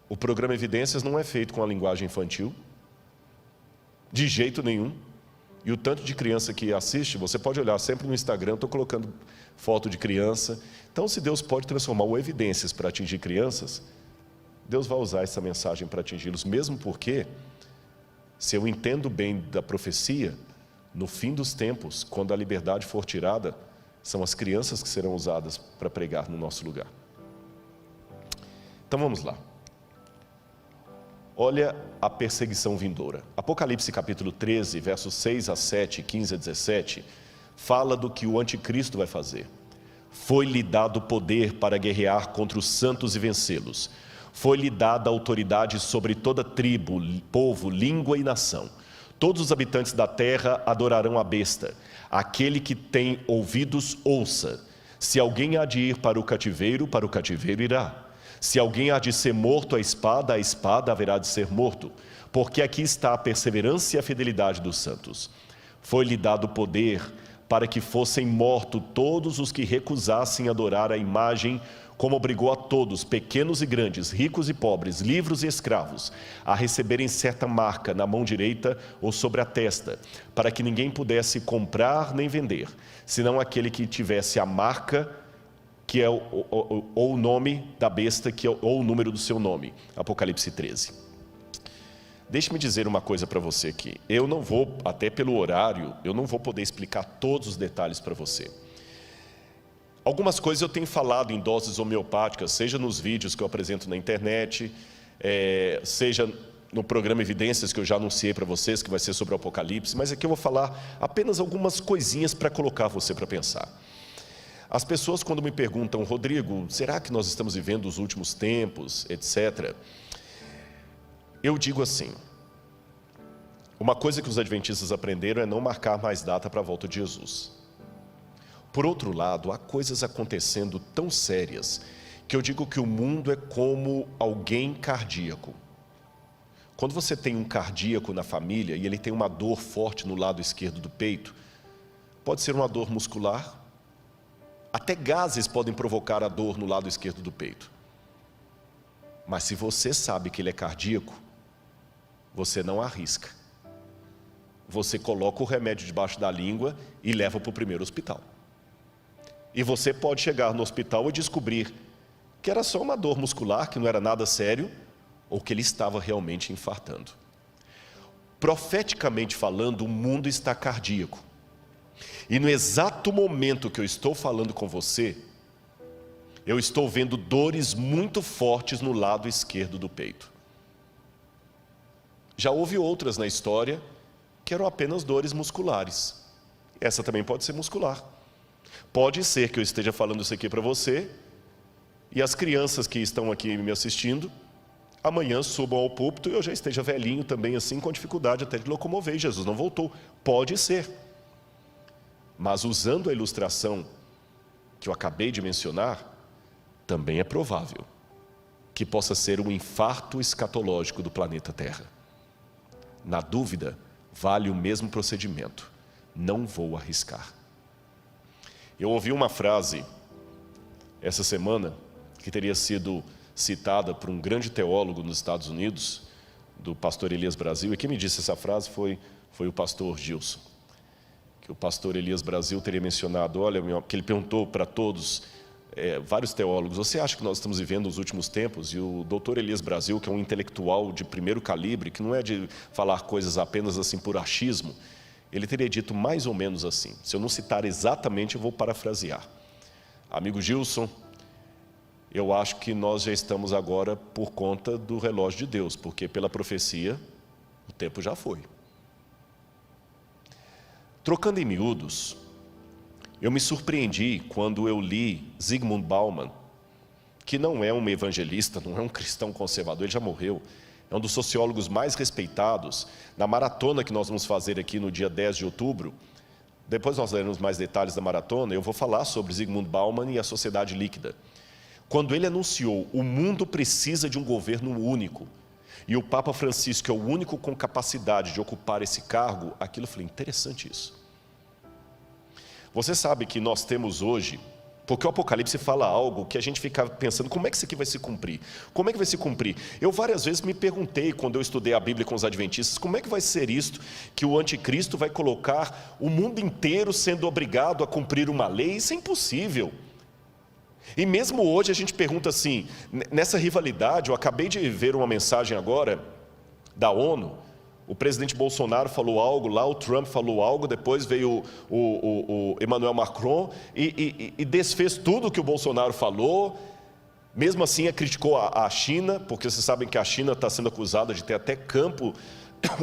o programa Evidências não é feito com a linguagem infantil, de jeito nenhum. E o tanto de criança que assiste, você pode olhar sempre no Instagram, estou colocando foto de criança. Então, se Deus pode transformar o Evidências para atingir crianças, Deus vai usar essa mensagem para atingi-los, mesmo porque, se eu entendo bem da profecia, no fim dos tempos, quando a liberdade for tirada, são as crianças que serão usadas para pregar no nosso lugar. Então vamos lá. Olha a perseguição vindoura. Apocalipse capítulo 13, versos 6 a 7, 15 a 17, fala do que o anticristo vai fazer. Foi-lhe dado poder para guerrear contra os santos e vencê-los. Foi-lhe dada autoridade sobre toda tribo, povo, língua e nação. Todos os habitantes da terra adorarão a besta. Aquele que tem ouvidos, ouça. Se alguém há de ir para o cativeiro irá. Se alguém há de ser morto à espada haverá de ser morto. Porque aqui está a perseverança e a fidelidade dos santos. Foi-lhe dado poder para que fossem mortos todos os que recusassem adorar a imagem, como obrigou a todos, pequenos e grandes, ricos e pobres, livres e escravos, a receberem certa marca na mão direita ou sobre a testa, para que ninguém pudesse comprar nem vender, senão aquele que tivesse a marca, que é ou o nome da besta, que é, ou o número do seu nome. Apocalipse 13. Deixe-me dizer uma coisa para você aqui. Eu não vou, até pelo horário, eu não vou poder explicar todos os detalhes para você. Algumas coisas eu tenho falado em doses homeopáticas, seja nos vídeos que eu apresento na internet, seja no programa Evidências que eu já anunciei para vocês, que vai ser sobre o Apocalipse, mas aqui eu vou falar apenas algumas coisinhas para colocar você para pensar. As pessoas quando me perguntam, Rodrigo, será que nós estamos vivendo os últimos tempos, etc. Eu digo assim, uma coisa que os adventistas aprenderam é não marcar mais data para a volta de Jesus. Por outro lado, há coisas acontecendo tão sérias que eu digo que o mundo é como alguém cardíaco. Quando você tem um cardíaco na família e ele tem uma dor forte no lado esquerdo do peito, pode ser uma dor muscular, até gases podem provocar a dor no lado esquerdo do peito. Mas se você sabe que ele é cardíaco, você não arrisca. Você coloca o remédio debaixo da língua e leva para o primeiro hospital. E você pode chegar no hospital e descobrir que era só uma dor muscular, que não era nada sério, ou que ele estava realmente infartando. Profeticamente falando, o mundo está cardíaco. E no exato momento que eu estou falando com você, eu estou vendo dores muito fortes no lado esquerdo do peito. Já houve outras na história que eram apenas dores musculares. Essa também pode ser muscular. Pode ser que eu esteja falando isso aqui para você e as crianças que estão aqui me assistindo, amanhã subam ao púlpito e eu já esteja velhinho também assim, com dificuldade até de locomover e Jesus não voltou. Pode ser. Mas usando a ilustração que eu acabei de mencionar, também é provável que possa ser um infarto escatológico do planeta Terra. Na dúvida, vale o mesmo procedimento. Não vou arriscar. Eu ouvi uma frase essa semana que teria sido citada por um grande teólogo nos Estados Unidos, do pastor Elias Brasil, e quem me disse essa frase foi o pastor Gilson, que o pastor Elias Brasil teria mencionado, olha, que ele perguntou para todos, vários teólogos, você acha que nós estamos vivendo os últimos tempos? E o doutor Elias Brasil, que é um intelectual de primeiro calibre, que não é de falar coisas apenas assim por achismo, ele teria dito mais ou menos assim. Se eu não citar exatamente, eu vou parafrasear. Amigo Gilson, eu acho que nós já estamos agora por conta do relógio de Deus, porque pela profecia, o tempo já foi. Trocando em miúdos, eu me surpreendi quando eu li Zygmunt Bauman, que não é um evangelista, não é um cristão conservador, ele já morreu, é um dos sociólogos mais respeitados. Na maratona que nós vamos fazer aqui no dia 10 de outubro, depois nós leremos mais detalhes da maratona, eu vou falar sobre Zygmunt Bauman e a sociedade líquida. Quando ele anunciou, o mundo precisa de um governo único, e o Papa Francisco é o único com capacidade de ocupar esse cargo, aquilo eu falei, interessante isso. Você sabe que nós temos hoje, porque o Apocalipse fala algo que a gente fica pensando, como é que isso aqui vai se cumprir? Como é que vai se cumprir? Eu várias vezes me perguntei, quando eu estudei a Bíblia com os adventistas, como é que vai ser isto, que o anticristo vai colocar o mundo inteiro sendo obrigado a cumprir uma lei? Isso é impossível. E mesmo hoje a gente pergunta assim, nessa rivalidade, eu acabei de ver uma mensagem agora da ONU, o presidente Bolsonaro falou algo lá, o Trump falou algo, depois veio o Emmanuel Macron e desfez tudo o que o Bolsonaro falou. Mesmo assim, criticou a China, porque vocês sabem que a China está sendo acusada de ter até campo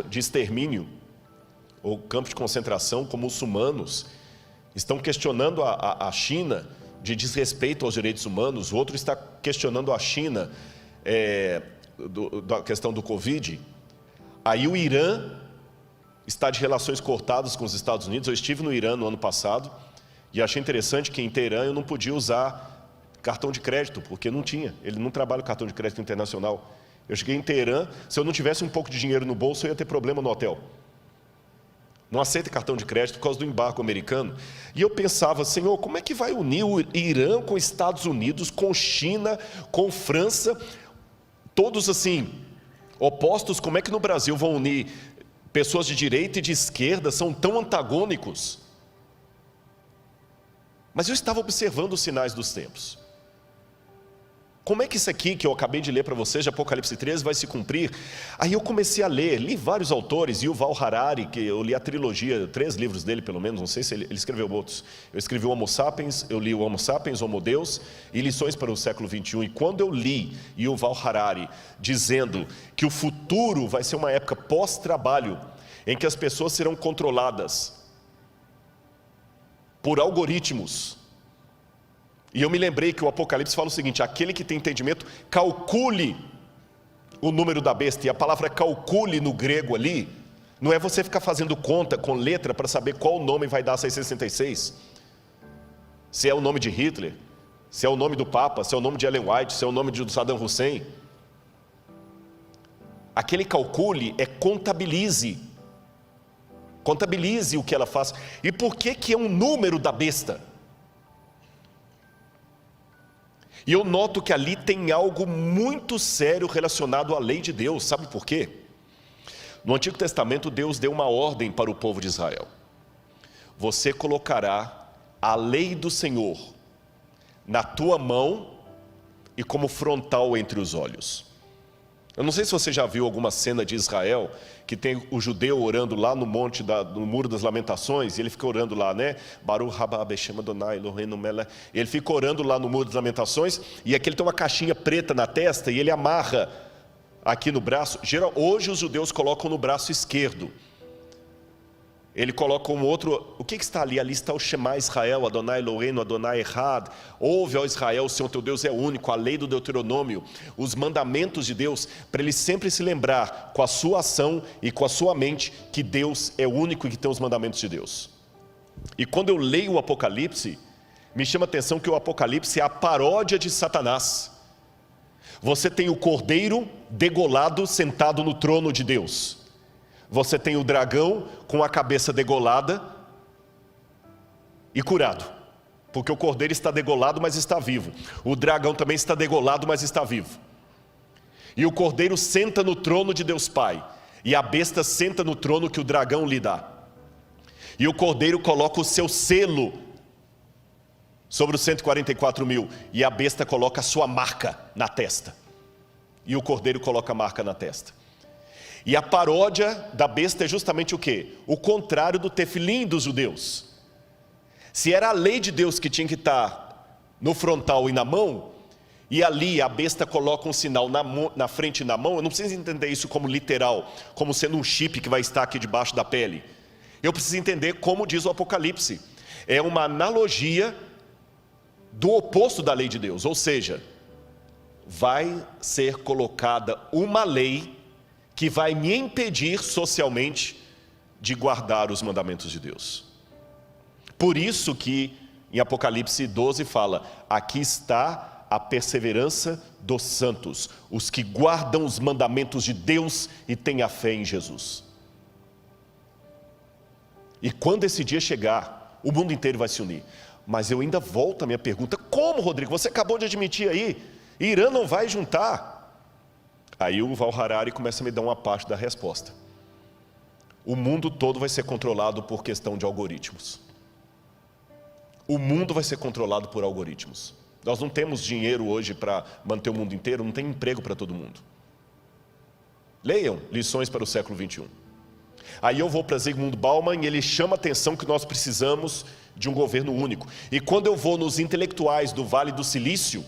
de extermínio, ou campo de concentração com muçulmanos. Estão questionando a China de desrespeito aos direitos humanos, o outro está questionando a China da questão do Covid. Aí o Irã está de relações cortadas com os Estados Unidos. Eu estive no Irã no ano passado e achei interessante que em Teherã eu não podia usar cartão de crédito, porque não tinha. Ele não trabalha com cartão de crédito internacional. Eu cheguei em Teherã, se eu não tivesse um pouco de dinheiro no bolso, eu ia ter problema no hotel. Não aceita cartão de crédito por causa do embargo americano. E eu pensava, Senhor, como é que vai unir o Irã com os Estados Unidos, com China, com França, todos assim opostos? Como é que no Brasil vão unir pessoas de direita e de esquerda, são tão antagônicos? Mas eu estava observando os sinais dos tempos. Como é que isso aqui que eu acabei de ler para vocês, de Apocalipse 13, vai se cumprir? Aí eu comecei a ler, li vários autores, Yuval Harari, que eu li a trilogia, 3 livros dele pelo menos, não sei se ele escreveu outros. Eu escrevi o Homo Sapiens, eu li o Homo Sapiens, Homo Deus e Lições para o século XXI. E quando eu li Yuval Harari dizendo que o futuro vai ser uma época pós-trabalho, em que as pessoas serão controladas por algoritmos, e eu me lembrei que o Apocalipse fala o seguinte, aquele que tem entendimento, calcule o número da besta. E a palavra calcule no grego ali, não é você ficar fazendo conta com letra para saber qual nome vai dar 666. Se é o nome de Hitler, se é o nome do Papa, se é o nome de Ellen White, se é o nome de Saddam Hussein. Aquele calcule é contabilize. Contabilize o que ela faz. E por que é um número da besta? E eu noto que ali tem algo muito sério relacionado à lei de Deus. Sabe por quê? No Antigo Testamento, Deus deu uma ordem para o povo de Israel. Você colocará a lei do Senhor na tua mão e como frontal entre os olhos. Eu não sei se você já viu alguma cena de Israel, que tem o judeu orando lá no no Muro das Lamentações, e ele fica orando lá, né? Baruch haba Beshem Adonai Eloheinu melech. Ele fica orando lá no Muro das Lamentações, e aqui ele tem uma caixinha preta na testa, e ele amarra aqui no braço. Hoje os judeus colocam no braço esquerdo. Ele coloca um outro, o que está ali? Ali está o Shema Israel, Adonai Eloheinu, Adonai Echad. Ouve, ó Israel, o Senhor teu Deus é único, a lei do Deuteronômio, os mandamentos de Deus, para ele sempre se lembrar com a sua ação e com a sua mente que Deus é único e que tem os mandamentos de Deus. E quando eu leio o Apocalipse, me chama a atenção que o Apocalipse é a paródia de Satanás. Você tem o cordeiro degolado sentado no trono de Deus. Você tem o dragão com a cabeça degolada e curado, porque o cordeiro está degolado, mas está vivo. O dragão também está degolado, mas está vivo. E o cordeiro senta no trono de Deus Pai, e a besta senta no trono que o dragão lhe dá. E o cordeiro coloca o seu selo sobre os 144 mil, e a besta coloca a sua marca na testa. E o cordeiro coloca a marca na testa. E a paródia da besta é justamente o quê? O contrário do tefilim dos judeus. Se era a lei de Deus que tinha que estar no frontal e na mão, e ali a besta coloca um sinal na frente e na mão, eu não preciso entender isso como literal, como sendo um chip que vai estar aqui debaixo da pele. Eu preciso entender como diz o Apocalipse. É uma analogia do oposto da lei de Deus, ou seja, vai ser colocada uma lei que vai me impedir socialmente de guardar os mandamentos de Deus. Por isso que em Apocalipse 12 fala, aqui está a perseverança dos santos, os que guardam os mandamentos de Deus e têm a fé em Jesus. E quando esse dia chegar, o mundo inteiro vai se unir. Mas eu ainda volto à minha pergunta, como, Rodrigo? Você acabou de admitir aí, Irã não vai juntar. Aí o Val Harari começa a me dar uma parte da resposta. O mundo todo vai ser controlado por questão de algoritmos. O mundo vai ser controlado por algoritmos. Nós não temos dinheiro hoje para manter o mundo inteiro, não tem emprego para todo mundo. Leiam Lições para o século 21. Aí eu vou para Zygmunt Bauman e ele chama a atenção que nós precisamos de um governo único. E quando eu vou nos intelectuais do Vale do Silício,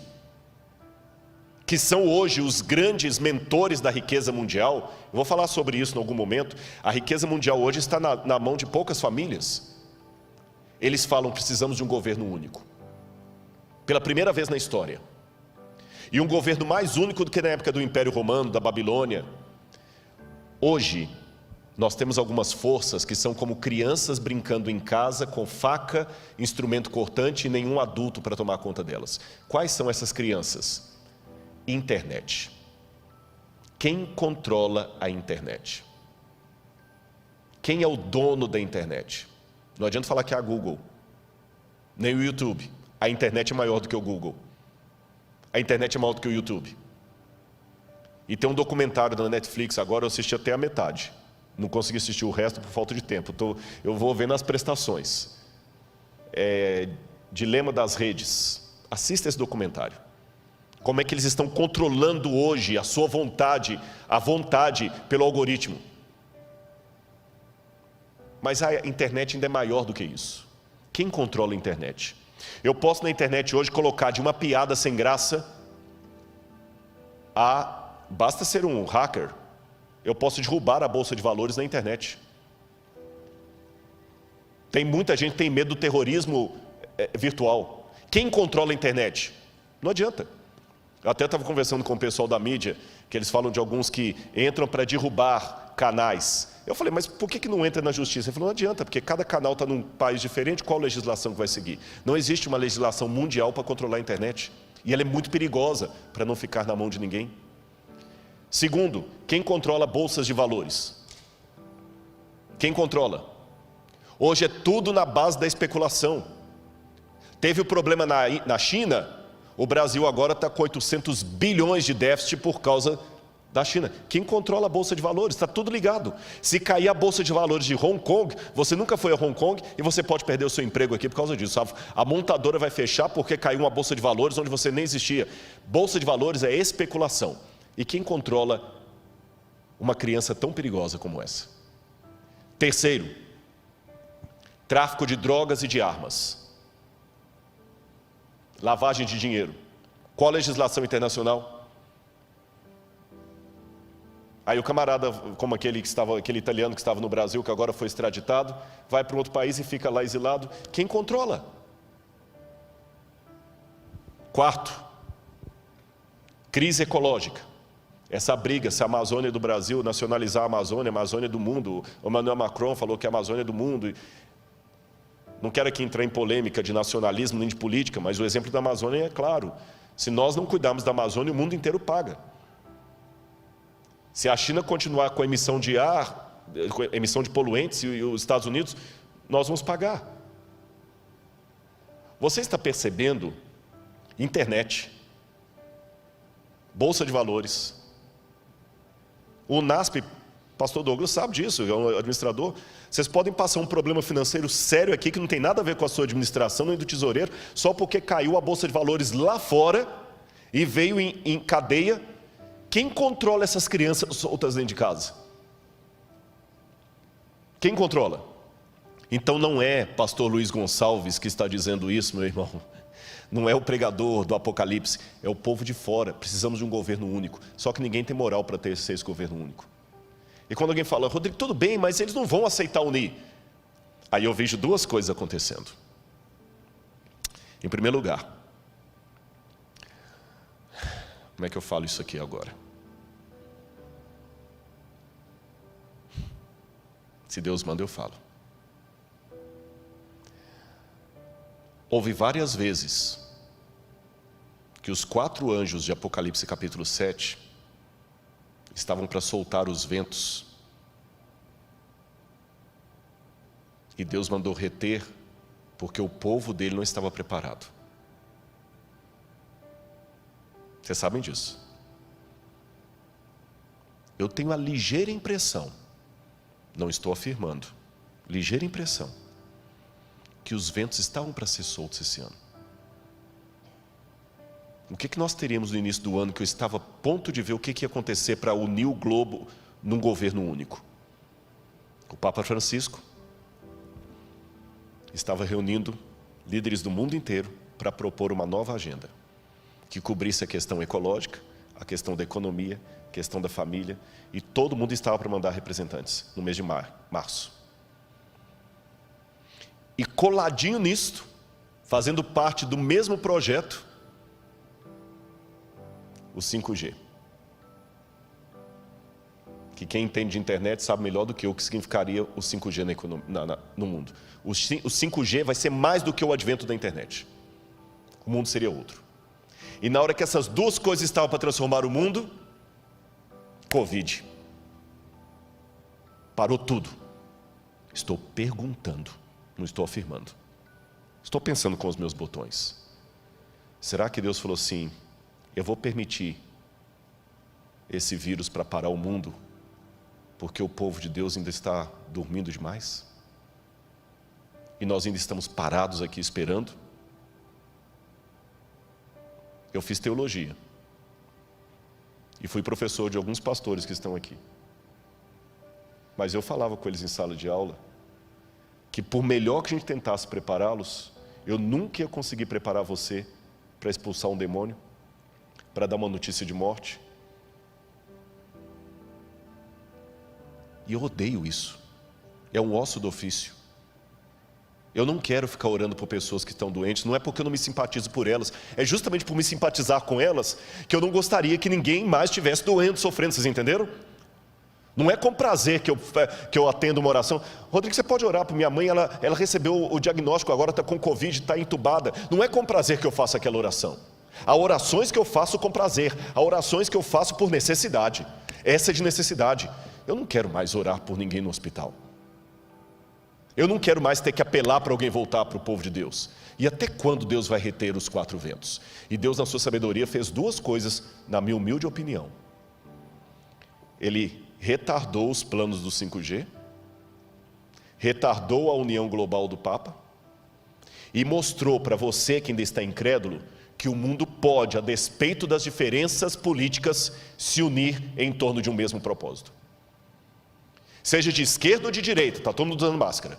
que são hoje os grandes mentores da riqueza mundial, eu vou falar sobre isso em algum momento, a riqueza mundial hoje está na mão de poucas famílias. Eles falam, precisamos de um governo único. Pela primeira vez na história. E um governo mais único do que na época do Império Romano, da Babilônia. Hoje, nós temos algumas forças que são como crianças brincando em casa com faca, instrumento cortante e nenhum adulto para tomar conta delas. Quais são essas crianças? Internet. Quem controla a internet? Quem é o dono da internet? Não adianta falar que é a Google, nem o YouTube. A internet é maior do que o Google. A internet é maior do que o YouTube. E tem um documentário da Netflix, agora eu assisti até a metade. Não consegui assistir o resto por falta de tempo. Eu vou vendo as prestações. Dilema das redes. Assista esse documentário. Como é que eles estão controlando hoje a sua vontade, a vontade pelo algoritmo. Mas a internet ainda é maior do que isso. Quem controla a internet? Eu posso na internet hoje colocar de uma piada sem graça a... Basta ser um hacker. Eu posso derrubar a bolsa de valores na internet. Tem muita gente que tem medo do terrorismo virtual. Quem controla a internet? Não adianta. Eu até estava conversando com o pessoal da mídia, que eles falam de alguns que entram para derrubar canais. Eu falei, mas por que não entra na justiça? Ele falou, não adianta, porque cada canal está num país diferente, qual legislação que vai seguir? Não existe uma legislação mundial para controlar a internet. E ela é muito perigosa para não ficar na mão de ninguém. Segundo, quem controla bolsas de valores? Quem controla? Hoje é tudo na base da especulação. Teve o problema na China, o Brasil agora está com 800 bilhões de déficit por causa da China. Quem controla a bolsa de valores? Está tudo ligado. Se cair a bolsa de valores de Hong Kong, você nunca foi a Hong Kong e você pode perder o seu emprego aqui por causa disso. A montadora vai fechar porque caiu uma bolsa de valores onde você nem existia. Bolsa de valores é especulação. E quem controla uma criança tão perigosa como essa? Terceiro, tráfico de drogas e de armas. Lavagem de dinheiro. Qual a legislação internacional? Aí o camarada, como aquele italiano que estava no Brasil, que agora foi extraditado, vai para um outro país e fica lá exilado. Quem controla? Quarto, crise ecológica. Essa briga, se a Amazônia do Brasil nacionalizar a Amazônia do mundo. O Emmanuel Macron falou que a Amazônia é do mundo. Não quero aqui entrar em polêmica de nacionalismo nem de política, mas o exemplo da Amazônia é claro. Se nós não cuidarmos da Amazônia, o mundo inteiro paga. Se a China continuar com a emissão de ar, com a emissão de poluentes e os Estados Unidos, nós vamos pagar. Você está percebendo? Internet, bolsa de valores, O NASP, pastor Douglas sabe disso, é um administrador. Vocês podem passar um problema financeiro sério aqui, que não tem nada a ver com a sua administração, nem do tesoureiro, só porque caiu a Bolsa de Valores lá fora e veio em cadeia. Quem controla essas crianças soltas dentro de casa? Quem controla? Então não é pastor Luiz Gonçalves que está dizendo isso, meu irmão. Não é o pregador do Apocalipse, é o povo de fora. Precisamos de um governo único. Só que ninguém tem moral para ter esse governo único. E quando alguém fala, Rodrigo, tudo bem, mas eles não vão aceitar unir. Aí eu vejo duas coisas acontecendo. Em primeiro lugar, como é que eu falo isso aqui agora? Se Deus manda, eu falo. Houve várias vezes que os 4 anjos de Apocalipse capítulo 7 estavam para soltar os ventos. E Deus mandou reter, porque o povo dele não estava preparado. Vocês sabem disso. Eu tenho a ligeira impressão, não estou afirmando, ligeira impressão, que os ventos estavam para ser soltos esse ano. O que nós teríamos no início do ano, que eu estava a ponto de ver o que ia acontecer para unir o globo num governo único? O Papa Francisco estava reunindo líderes do mundo inteiro para propor uma nova agenda, que cobrisse a questão ecológica, a questão da economia, a questão da família, e todo mundo estava para mandar representantes no mês de março. E coladinho nisto, fazendo parte do mesmo projeto, o 5G. Que quem entende de internet sabe melhor do que eu o que significaria o 5G no mundo. O 5G vai ser mais do que o advento da internet. O mundo seria outro. E na hora que essas duas coisas estavam para transformar o mundo, Covid. Parou tudo. Estou perguntando, não estou afirmando. Estou pensando com os meus botões. Será que Deus falou assim, eu vou permitir esse vírus para parar o mundo, porque o povo de Deus ainda está dormindo demais? E nós ainda estamos parados aqui esperando? Eu fiz teologia. E fui professor de alguns pastores que estão aqui. Mas eu falava com eles em sala de aula, que por melhor que a gente tentasse prepará-los, eu nunca ia conseguir preparar você para expulsar um demônio, para dar uma notícia de morte. E eu odeio isso. É um osso do ofício. Eu não quero ficar orando por pessoas que estão doentes, não é porque eu não me simpatizo por elas, é justamente por me simpatizar com elas, que eu não gostaria que ninguém mais estivesse doendo, sofrendo, vocês entenderam? Não é com prazer que eu atendo uma oração. Rodrigo, você pode orar por minha mãe, ela recebeu o diagnóstico, agora está com Covid, está entubada. Não é com prazer que eu faço aquela oração. Há orações que eu faço com prazer, há orações que eu faço por necessidade. Essa é de necessidade. Eu não quero mais orar por ninguém no hospital. Eu não quero mais ter que apelar para alguém voltar para o povo de Deus. E até quando Deus vai reter os 4 ventos? E Deus, na sua sabedoria, fez 2 coisas, na minha humilde opinião. Ele retardou os planos do 5G, retardou a união global do Papa, e mostrou para você que ainda está incrédulo, que o mundo pode, a despeito das diferenças políticas, se unir em torno de um mesmo propósito. Seja de esquerda ou de direita, está todo mundo usando máscara.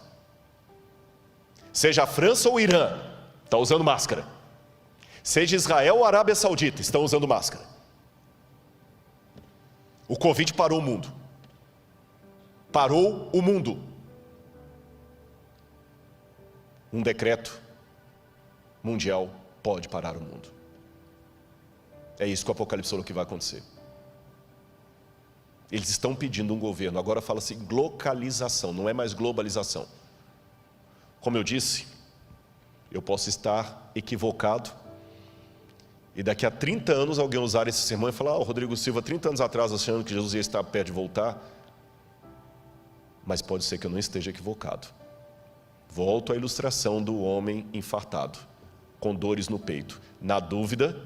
Seja a França ou o Irã, está usando máscara. Seja Israel ou a Arábia Saudita, estão usando máscara. O Covid parou o mundo. Parou o mundo. Um decreto mundial pode parar o mundo. É isso que o Apocalipse falou que vai acontecer. Eles estão pedindo um governo, agora fala-se localização, não é mais globalização. Como eu disse, eu posso estar equivocado, e daqui a 30 anos alguém usar esse sermão e falar, Rodrigo Silva, 30 anos atrás achando que Jesus ia estar perto de voltar, mas pode ser que eu não esteja equivocado. Volto à ilustração do homem infartado, com dores no peito. Na dúvida,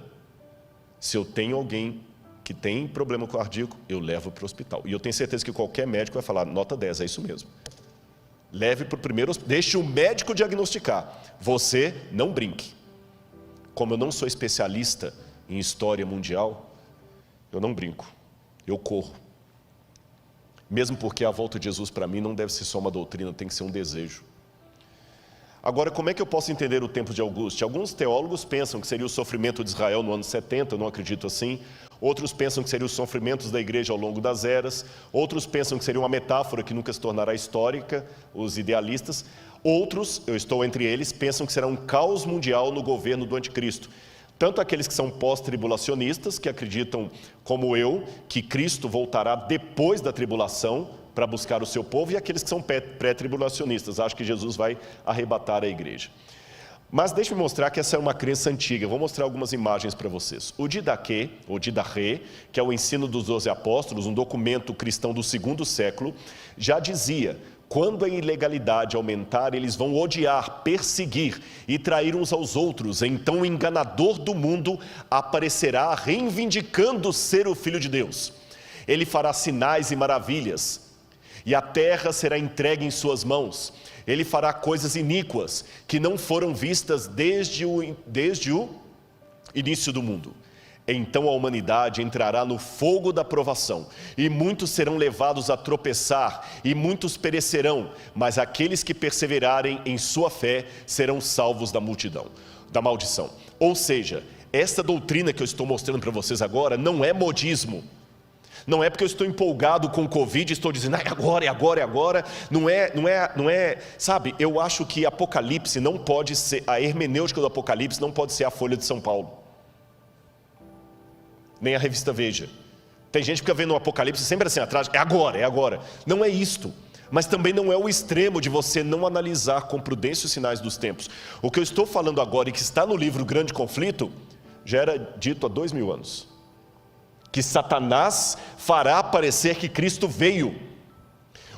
se eu tenho alguém que tem problema cardíaco, eu levo para o hospital. E eu tenho certeza que qualquer médico vai falar, nota 10, é isso mesmo. Leve para o primeiro hospital, deixe o médico diagnosticar. Você não brinque. Como eu não sou especialista em história mundial, eu não brinco, eu corro. Mesmo porque a volta de Jesus para mim não deve ser só uma doutrina, tem que ser um desejo. Agora, como é que eu posso entender o tempo de Augusto? Alguns teólogos pensam que seria o sofrimento de Israel no ano 70, eu não acredito assim. Outros pensam que seriam os sofrimentos da igreja ao longo das eras. Outros pensam que seria uma metáfora que nunca se tornará histórica, os idealistas. Outros, eu estou entre eles, pensam que será um caos mundial no governo do anticristo. Tanto aqueles que são pós-tribulacionistas, que acreditam, como eu, que Cristo voltará depois da tribulação para buscar o seu povo, e aqueles que são pré-tribulacionistas, acham que Jesus vai arrebatar a igreja. Mas deixe-me mostrar que essa é uma crença antiga. Vou mostrar algumas imagens para vocês. O Didaquê, ou Didaquê, que é o ensino dos 12 apóstolos, um documento cristão do 2º século, já dizia: quando a ilegalidade aumentar, eles vão odiar, perseguir e trair uns aos outros. Então o enganador do mundo aparecerá reivindicando ser o Filho de Deus. Ele fará sinais e maravilhas, e a terra será entregue em suas mãos. Ele fará coisas iníquas que não foram vistas desde o início do mundo. Então a humanidade entrará no fogo da provação, e muitos serão levados a tropeçar, e muitos perecerão, mas aqueles que perseverarem em sua fé serão salvos da maldição. Ou seja, essa doutrina que eu estou mostrando para vocês agora não é modismo. Não é porque eu estou empolgado com o Covid e estou dizendo, é agora. Não é, sabe, eu acho que Apocalipse não pode ser, a hermenêutica do Apocalipse não pode ser a Folha de São Paulo, nem a revista Veja. Tem gente que fica vendo o Apocalipse sempre assim atrás, é agora. Não é isto, mas também não é o extremo de você não analisar com prudência os sinais dos tempos. O que eu estou falando agora e que está no livro Grande Conflito, já era dito há 2000 anos. Que Satanás fará parecer que Cristo veio.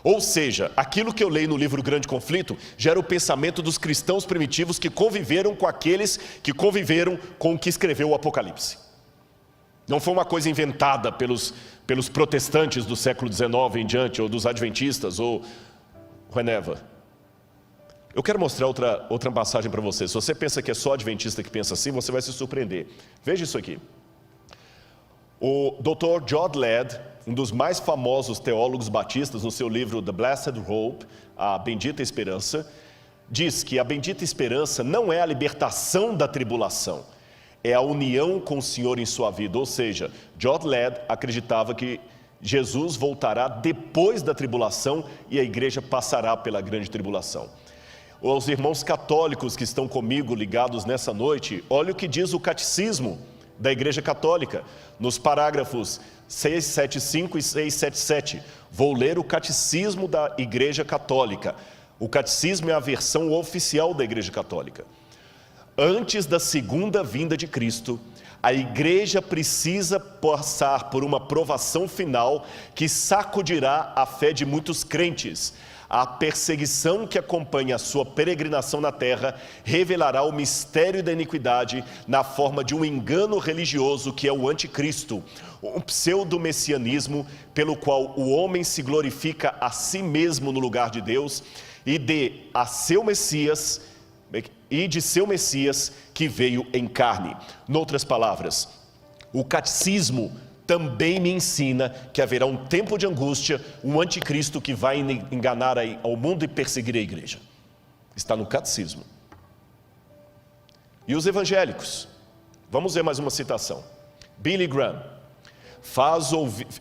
Ou seja, aquilo que eu leio no livro Grande Conflito gera o pensamento dos cristãos primitivos que conviveram com aqueles que conviveram com o que escreveu o Apocalipse. Não foi uma coisa inventada pelos protestantes do século XIX em diante, ou dos adventistas, ou whenever. Eu quero mostrar outra passagem para você. Se você pensa que é só adventista que pensa assim, você vai se surpreender. Veja isso aqui. O Dr. John Ladd, um dos mais famosos teólogos batistas, no seu livro The Blessed Hope, a Bendita Esperança, diz que a bendita esperança não é a libertação da tribulação, é a união com o Senhor em sua vida. Ou seja, John Ladd acreditava que Jesus voltará depois da tribulação e a igreja passará pela grande tribulação. Os irmãos católicos que estão comigo ligados nessa noite, olha o que diz o catecismo da Igreja Católica, nos parágrafos 675 e 677. Vou ler o catecismo da Igreja Católica. O catecismo é a versão oficial da Igreja Católica. Antes da segunda vinda de Cristo, a igreja precisa passar por uma provação final que sacudirá a fé de muitos crentes. A perseguição que acompanha a sua peregrinação na terra revelará o mistério da iniquidade na forma de um engano religioso que é o anticristo, um pseudo-messianismo pelo qual o homem se glorifica a si mesmo no lugar de Deus e de seu Messias que veio em carne. Noutras palavras, o catecismo também me ensina que haverá um tempo de angústia, um anticristo que vai enganar ao mundo e perseguir a igreja. Está no catecismo. E os evangélicos? Vamos ver mais uma citação. Billy Graham: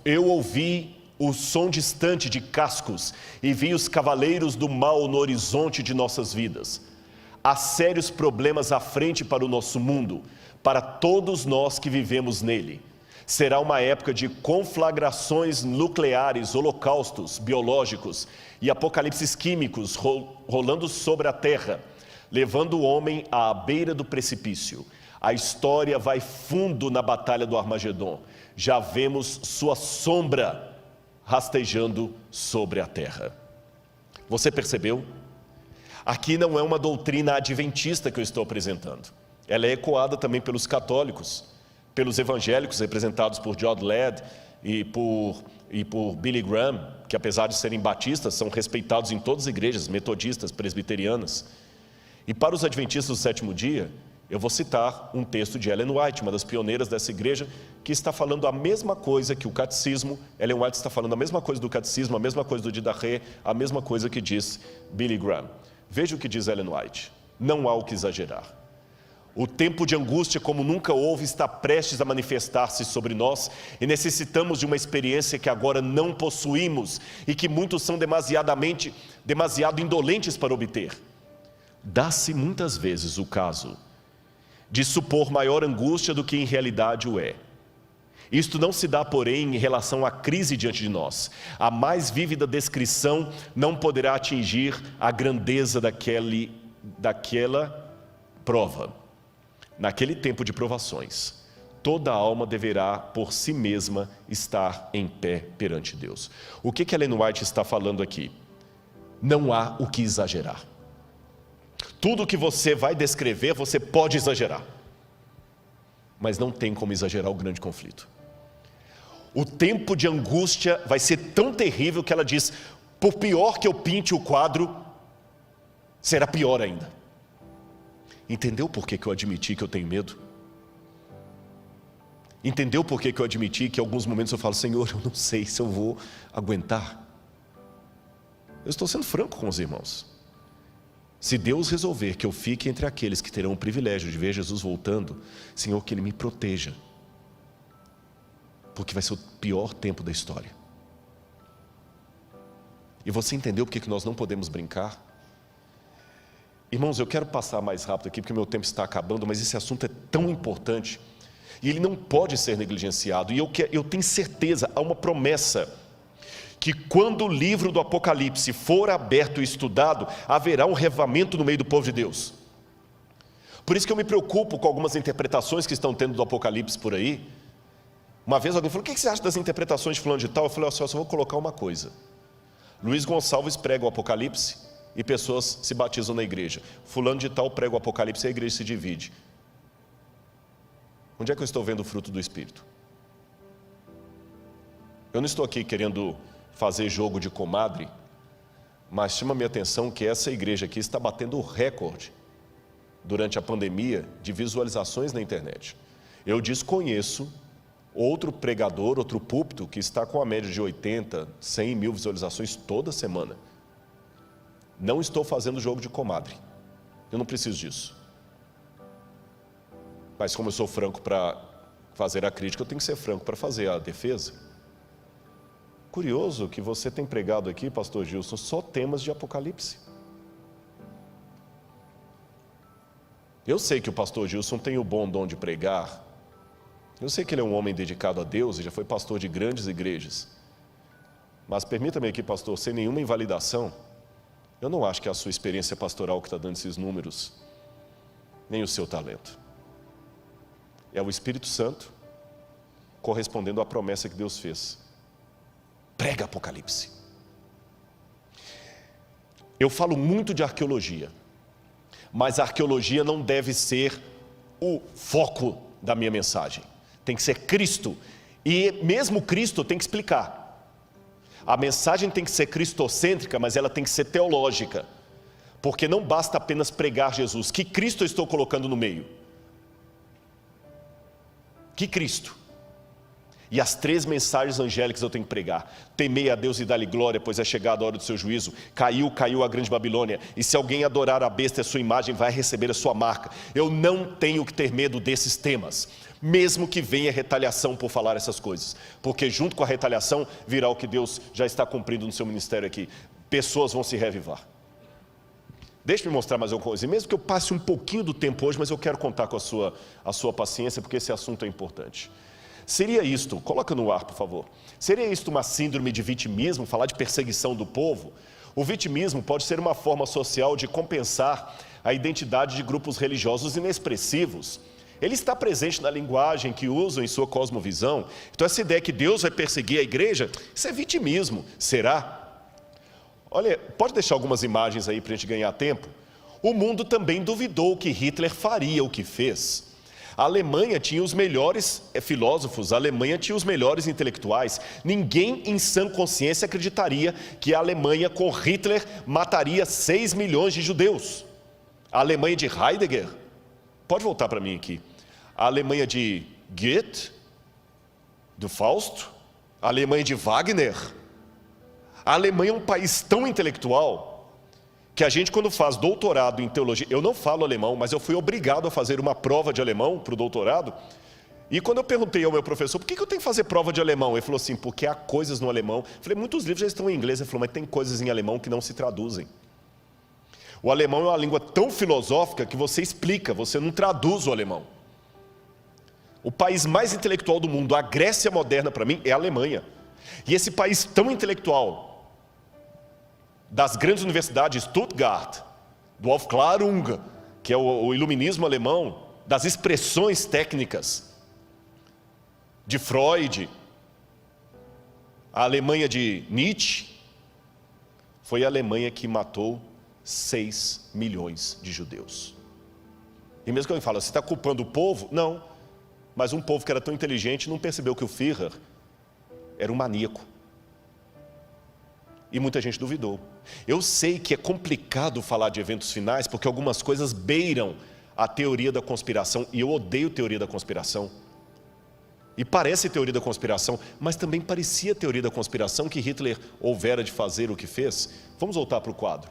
eu ouvi o som distante de cascos e vi os cavaleiros do mal no horizonte de nossas vidas. Há sérios problemas à frente para o nosso mundo, para todos nós que vivemos nele. Será uma época de conflagrações nucleares, holocaustos biológicos e apocalipses químicos rolando sobre a terra, levando o homem à beira do precipício. A história vai fundo na batalha do Armagedon. Já vemos sua sombra rastejando sobre a terra. Você percebeu? Aqui não é uma doutrina adventista que eu estou apresentando. Ela é ecoada também pelos católicos. pelos evangélicos representados por John Ladd e por Billy Graham, que apesar de serem batistas, são respeitados em todas as igrejas, metodistas, presbiterianas. E para os adventistas do sétimo dia, eu vou citar um texto de Ellen White, uma das pioneiras dessa igreja, que está falando a mesma coisa que o catecismo. Ellen White está falando a mesma coisa do catecismo, a mesma coisa do Didache, a mesma coisa que diz Billy Graham. Veja o que diz Ellen White: não há o que exagerar. O tempo de angústia como nunca houve está prestes a manifestar-se sobre nós e necessitamos de uma experiência que agora não possuímos e que muitos são demasiado indolentes para obter. Dá-se muitas vezes o caso de supor maior angústia do que em realidade o é. Isto não se dá, porém, em relação à crise diante de nós. A mais vívida descrição não poderá atingir a grandeza daquela prova. Naquele tempo de provações, toda alma deverá, por si mesma, estar em pé perante Deus. O que Ellen White está falando aqui? Não há o que exagerar. Tudo que você vai descrever, você pode exagerar. Mas não tem como exagerar o grande conflito. O tempo de angústia vai ser tão terrível que ela diz: por pior que eu pinte o quadro, será pior ainda. Entendeu por que eu admiti que eu tenho medo? Entendeu por que eu admiti que em alguns momentos eu falo: Senhor, eu não sei se eu vou aguentar? Eu estou sendo franco com os irmãos. Se Deus resolver que eu fique entre aqueles que terão o privilégio de ver Jesus voltando, Senhor, que Ele me proteja, porque vai ser o pior tempo da história. E você entendeu por que nós não podemos brincar? Irmãos, eu quero passar mais rápido aqui, porque meu tempo está acabando, mas esse assunto é tão importante, e ele não pode ser negligenciado, e eu tenho certeza, há uma promessa, que quando o livro do Apocalipse for aberto e estudado, haverá um revivamento no meio do povo de Deus. Por isso que eu me preocupo com algumas interpretações que estão tendo do Apocalipse por aí. Uma vez alguém falou: o que você acha das interpretações de fulano de tal? Eu falei: eu só vou colocar uma coisa. Luiz Gonçalves prega o Apocalipse e pessoas se batizam na igreja. Fulano de tal prega o Apocalipse e a igreja se divide. Onde é que eu estou vendo o fruto do Espírito? Eu não estou aqui querendo fazer jogo de comadre, mas chama minha atenção que essa igreja aqui está batendo o recorde durante a pandemia de visualizações na internet. Eu desconheço outro pregador, outro púlpito que está com a média de 80, 100 mil visualizações toda semana. Não estou fazendo jogo de comadre, eu não preciso disso. Mas como eu sou franco para fazer a crítica, eu tenho que ser franco para fazer a defesa. Curioso que você tem pregado aqui, pastor Gilson, só temas de Apocalipse. Eu sei que o pastor Gilson tem o bom dom de pregar. Eu sei que ele é um homem dedicado a Deus e já foi pastor de grandes igrejas. Mas permita-me aqui, pastor, sem nenhuma invalidação, eu não acho que é a sua experiência pastoral que está dando esses números, nem o seu talento. É o Espírito Santo correspondendo à promessa que Deus fez. Prega Apocalipse. Eu falo muito de arqueologia, mas a arqueologia não deve ser o foco da minha mensagem. Tem que ser Cristo. E mesmo Cristo tem que explicar. A mensagem tem que ser cristocêntrica, mas ela tem que ser teológica. Porque não basta apenas pregar Jesus. Que Cristo eu estou colocando no meio? Que Cristo? E as 3 mensagens angélicas eu tenho que pregar. Temei a Deus e dá-lhe glória, pois é chegada a hora do seu juízo. Caiu a grande Babilônia. E se alguém adorar a besta e a sua imagem, vai receber a sua marca. Eu não tenho que ter medo desses temas, mesmo que venha retaliação por falar essas coisas. Porque junto com a retaliação, virá o que Deus já está cumprindo no seu ministério aqui. Pessoas vão se reavivar. Deixe-me mostrar mais uma coisa. E mesmo que eu passe um pouquinho do tempo hoje, mas eu quero contar com a sua paciência, porque esse assunto é importante. Seria isto, coloca no ar por favor, seria isto uma síndrome de vitimismo, falar de perseguição do povo? O vitimismo pode ser uma forma social de compensar a identidade de grupos religiosos inexpressivos. Ele está presente na linguagem que usam em sua cosmovisão. Então essa ideia que Deus vai perseguir a igreja, isso é vitimismo, será? Olha, pode deixar algumas imagens aí para a gente ganhar tempo? O mundo também duvidou que Hitler faria o que fez. A Alemanha tinha os melhores filósofos, a Alemanha tinha os melhores intelectuais. Ninguém em sã consciência acreditaria que a Alemanha com Hitler mataria 6 milhões de judeus. A Alemanha de Heidegger, pode voltar para mim aqui, a Alemanha de Goethe, do Fausto, a Alemanha de Wagner. A Alemanha é um país tão intelectual que a gente, quando faz doutorado em teologia, eu não falo alemão, mas eu fui obrigado a fazer uma prova de alemão para o doutorado. E quando eu perguntei ao meu professor, por que eu tenho que fazer prova de alemão? Ele falou assim, porque há coisas no alemão. Eu falei, muitos livros já estão em inglês. Ele falou, mas tem coisas em alemão que não se traduzem. O alemão é uma língua tão filosófica que você explica, você não traduz o alemão. O país mais intelectual do mundo, a Grécia moderna para mim, é a Alemanha. E esse país tão intelectual, das grandes universidades, Stuttgart, do Aufklärung, que é o iluminismo alemão, das expressões técnicas de Freud, a Alemanha de Nietzsche, foi a Alemanha que matou 6 milhões de judeus. E mesmo que alguém fale, você está culpando o povo? Não. Mas um povo que era tão inteligente não percebeu que o Führer era um maníaco. E muita gente duvidou. Eu sei que é complicado falar de eventos finais, porque algumas coisas beiram a teoria da conspiração, e eu odeio teoria da conspiração. E parece teoria da conspiração, mas também parecia teoria da conspiração que Hitler houvera de fazer o que fez. Vamos voltar para o quadro.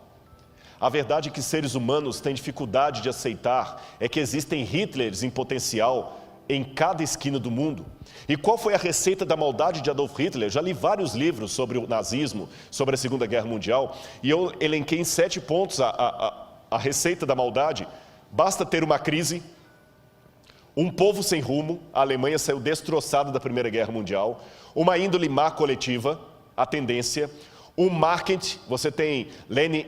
A verdade é que seres humanos têm dificuldade de aceitar é que existem Hitlers em potencial em cada esquina do mundo. E qual foi a receita da maldade de Adolf Hitler? Eu já li vários livros sobre o nazismo, sobre a Segunda Guerra Mundial, e eu elenquei em 7 pontos a receita da maldade. Basta ter uma crise, um povo sem rumo, a Alemanha saiu destroçada da Primeira Guerra Mundial, uma índole má coletiva, a tendência, um marketing, você tem Leni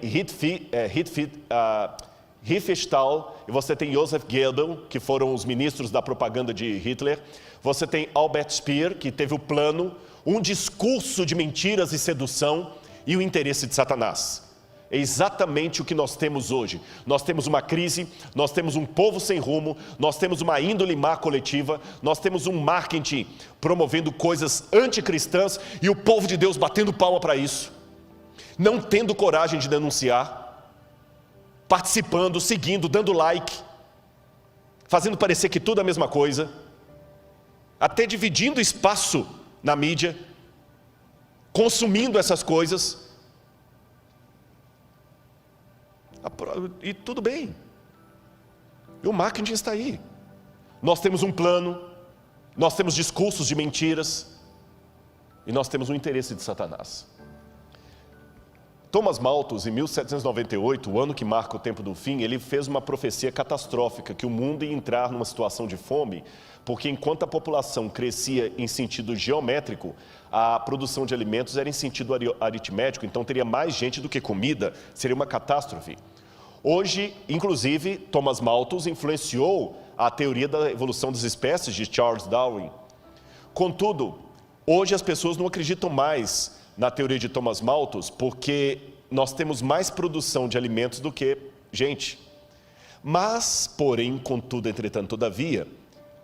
Riefenstahl, e você tem Joseph Goebbels, que foram os ministros da propaganda de Hitler. Você tem Albert Speer, que teve o plano, um discurso de mentiras e sedução e o interesse de Satanás. É exatamente o que nós temos hoje. Nós temos uma crise, nós temos um povo sem rumo, nós temos uma índole má coletiva, nós temos um marketing promovendo coisas anticristãs e o povo de Deus batendo palma para isso, não tendo coragem de denunciar, participando, seguindo, dando like, fazendo parecer que tudo é a mesma coisa, até dividindo espaço na mídia, consumindo essas coisas, e tudo bem, e o marketing está aí. Nós temos um plano, nós temos discursos de mentiras, e nós temos um interesse de Satanás. Thomas Malthus, em 1798, o ano que marca o tempo do fim, ele fez uma profecia catastrófica, que o mundo ia entrar numa situação de fome, porque enquanto a população crescia em sentido geométrico, a produção de alimentos era em sentido aritmético, então teria mais gente do que comida, seria uma catástrofe. Hoje, inclusive, Thomas Malthus influenciou a teoria da evolução das espécies de Charles Darwin. Contudo, hoje as pessoas não acreditam mais na teoria de Thomas Malthus, porque nós temos mais produção de alimentos do que gente. Mas, porém, contudo, entretanto, todavia,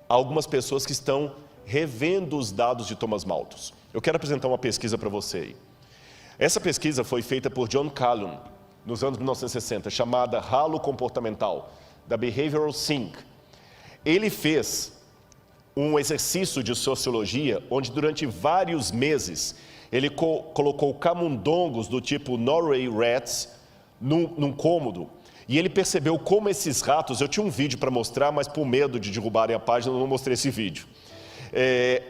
há algumas pessoas que estão revendo os dados de Thomas Malthus. Eu quero apresentar uma pesquisa para você aí. Essa pesquisa foi feita por John Calhoun, nos anos 1960, chamada Halo Comportamental, da Behavioral Sync. Ele fez um exercício de sociologia, onde durante vários meses, ele colocou camundongos do tipo Norway Rats num cômodo, e ele percebeu como esses ratos, eu tinha um vídeo para mostrar, mas por medo de derrubarem a página, eu não mostrei esse vídeo,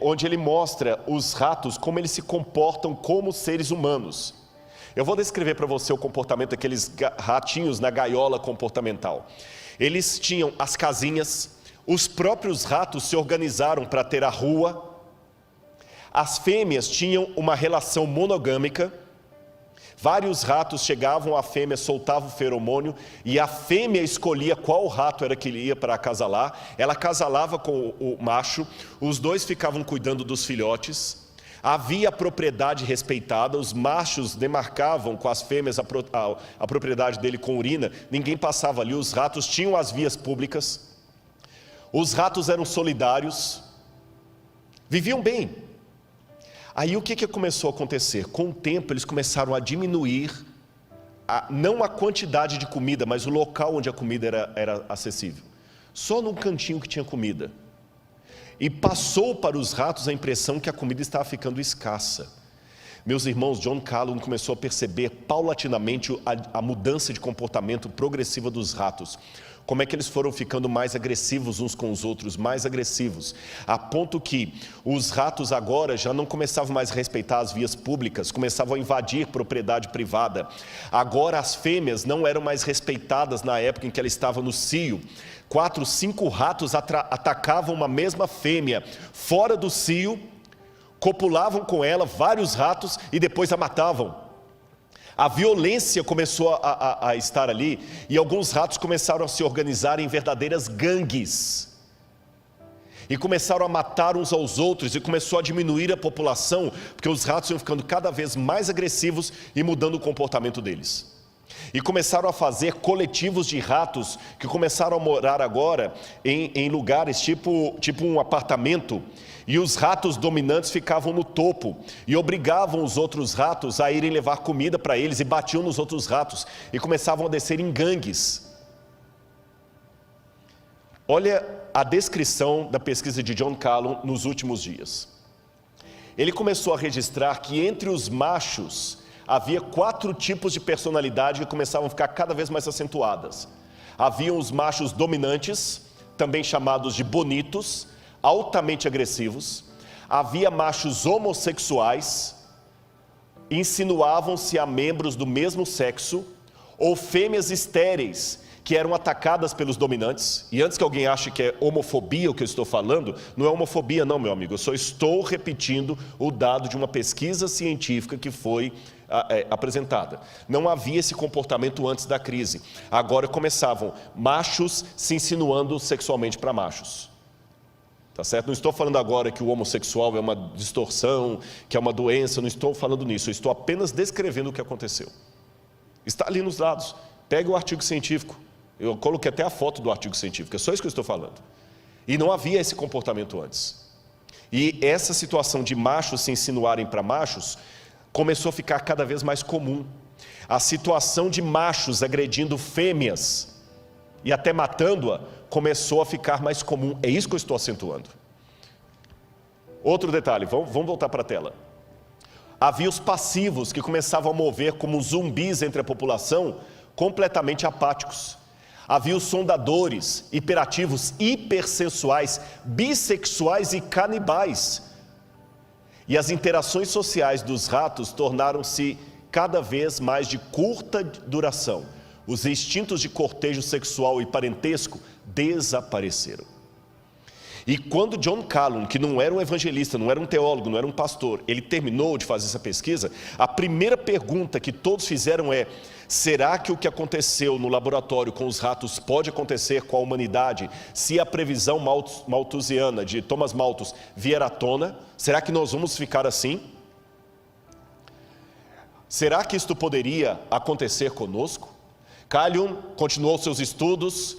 onde ele mostra os ratos, como eles se comportam como seres humanos. Eu vou descrever para você o comportamento daqueles ratinhos na gaiola comportamental. Eles tinham as casinhas, os próprios ratos se organizaram para ter a rua. As fêmeas tinham uma relação monogâmica, vários ratos chegavam, a fêmea soltava o feromônio e a fêmea escolhia qual rato era que ia para acasalar, ela acasalava com o macho, os dois ficavam cuidando dos filhotes, havia propriedade respeitada, os machos demarcavam com as fêmeas a propriedade dele com urina, ninguém passava ali, os ratos tinham as vias públicas. Os ratos eram solidários, viviam bem. Aí o que começou a acontecer? Com o tempo eles começaram a diminuir, não a quantidade de comida, mas o local onde a comida era acessível. Só num cantinho que tinha comida. E passou para os ratos a impressão que a comida estava ficando escassa. Meus irmãos, John Calhoun começou a perceber paulatinamente a mudança de comportamento progressiva dos ratos. Como é que eles foram ficando mais agressivos uns com os outros, mais agressivos, a ponto que os ratos agora já não começavam mais a respeitar as vias públicas, começavam a invadir propriedade privada. Agora as fêmeas não eram mais respeitadas na época em que ela estava no cio. 4, 5 ratos atacavam uma mesma fêmea fora do cio, copulavam com ela, vários ratos, e depois a matavam. A violência começou a estar ali, e alguns ratos começaram a se organizar em verdadeiras gangues. E começaram a matar uns aos outros, e começou a diminuir a população, porque os ratos iam ficando cada vez mais agressivos e mudando o comportamento deles. E começaram a fazer coletivos de ratos, que começaram a morar agora em lugares tipo um apartamento, e os ratos dominantes ficavam no topo, e obrigavam os outros ratos a irem levar comida para eles, e batiam nos outros ratos, e começavam a descer em gangues. Olha a descrição da pesquisa de John Calhoun nos últimos dias. Ele começou a registrar que entre os machos, havia 4 tipos de personalidade que começavam a ficar cada vez mais acentuadas. Haviam os machos dominantes, também chamados de bonitos, altamente agressivos. Havia machos homossexuais, insinuavam-se a membros do mesmo sexo, ou fêmeas estéreis, que eram atacadas pelos dominantes. E antes que alguém ache que é homofobia o que eu estou falando, não é homofobia não, meu amigo, eu só estou repetindo o dado de uma pesquisa científica que foi apresentada. Não havia esse comportamento antes da crise. Agora começavam machos se insinuando sexualmente para machos. Tá certo? Não estou falando agora que o homossexual é uma distorção, que é uma doença, não estou falando nisso, eu estou apenas descrevendo o que aconteceu. Está ali nos dados, pega o artigo científico, eu coloquei até a foto do artigo científico, é só isso que eu estou falando. E não havia esse comportamento antes. E essa situação de machos se insinuarem para machos, começou a ficar cada vez mais comum. A situação de machos agredindo fêmeas, e até matando-a, começou a ficar mais comum. É isso que eu estou acentuando. Outro detalhe, vamos voltar para a tela. Havia os passivos que começavam a mover como zumbis entre a população, completamente apáticos. Havia os sondadores, hiperativos, hipersensuais, bissexuais e canibais. E as interações sociais dos ratos tornaram-se cada vez mais de curta duração. Os instintos de cortejo sexual e parentesco desapareceram. E quando John Calhoun, que não era um evangelista, não era um teólogo, não era um pastor, ele terminou de fazer essa pesquisa, a primeira pergunta que todos fizeram é: será que o que aconteceu no laboratório com os ratos pode acontecer com a humanidade se a previsão malthusiana de Thomas Malthus vier à tona? Será que nós vamos ficar assim? Será que isto poderia acontecer conosco? Calhoun continuou seus estudos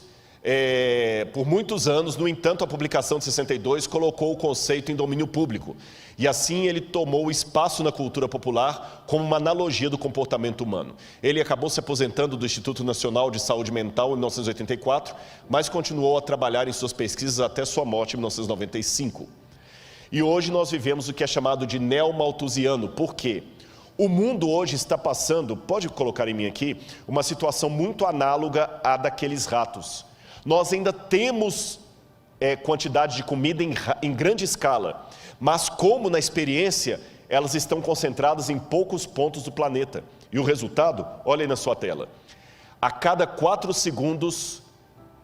por muitos anos. No entanto, a publicação de 62 colocou o conceito em domínio público. E assim ele tomou espaço na cultura popular como uma analogia do comportamento humano. Ele acabou se aposentando do Instituto Nacional de Saúde Mental em 1984, mas continuou a trabalhar em suas pesquisas até sua morte em 1995. E hoje nós vivemos o que é chamado de neo-malthusiano. Por quê? O mundo hoje está passando, pode colocar em mim aqui, uma situação muito análoga à daqueles ratos. Nós ainda temos quantidade de comida em grande escala, mas como na experiência, elas estão concentradas em poucos pontos do planeta. E o resultado, olha aí na sua tela. A cada 4 segundos,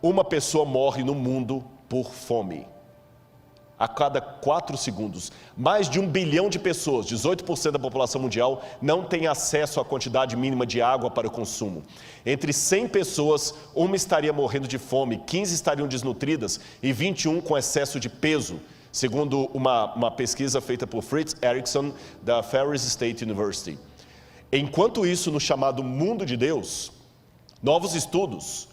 uma pessoa morre no mundo por fome. A cada 4 segundos, mais de 1 bilhão de pessoas, 18% da população mundial, não tem acesso à quantidade mínima de água para o consumo. Entre 100 pessoas, 1 estaria morrendo de fome, 15 estariam desnutridas e 21 com excesso de peso, segundo uma pesquisa feita por Fritz Erickson, da Ferris State University. Enquanto isso, no chamado mundo de Deus, novos estudos,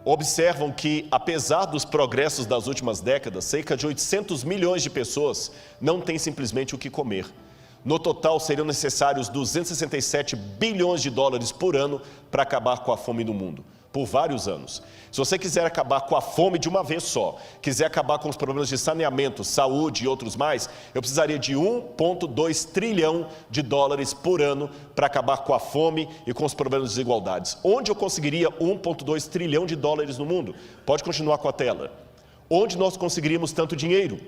observam que, apesar dos progressos das últimas décadas, cerca de 800 milhões de pessoas não têm simplesmente o que comer. No total, seriam necessários 267 bilhões de dólares por ano para acabar com a fome no mundo, por vários anos. Se você quiser acabar com a fome de uma vez só, quiser acabar com os problemas de saneamento, saúde e outros mais, eu precisaria de 1,2 trilhão de dólares por ano para acabar com a fome e com os problemas de desigualdades. Onde eu conseguiria 1,2 trilhão de dólares no mundo? Pode continuar com a tela. Onde nós conseguiríamos tanto dinheiro?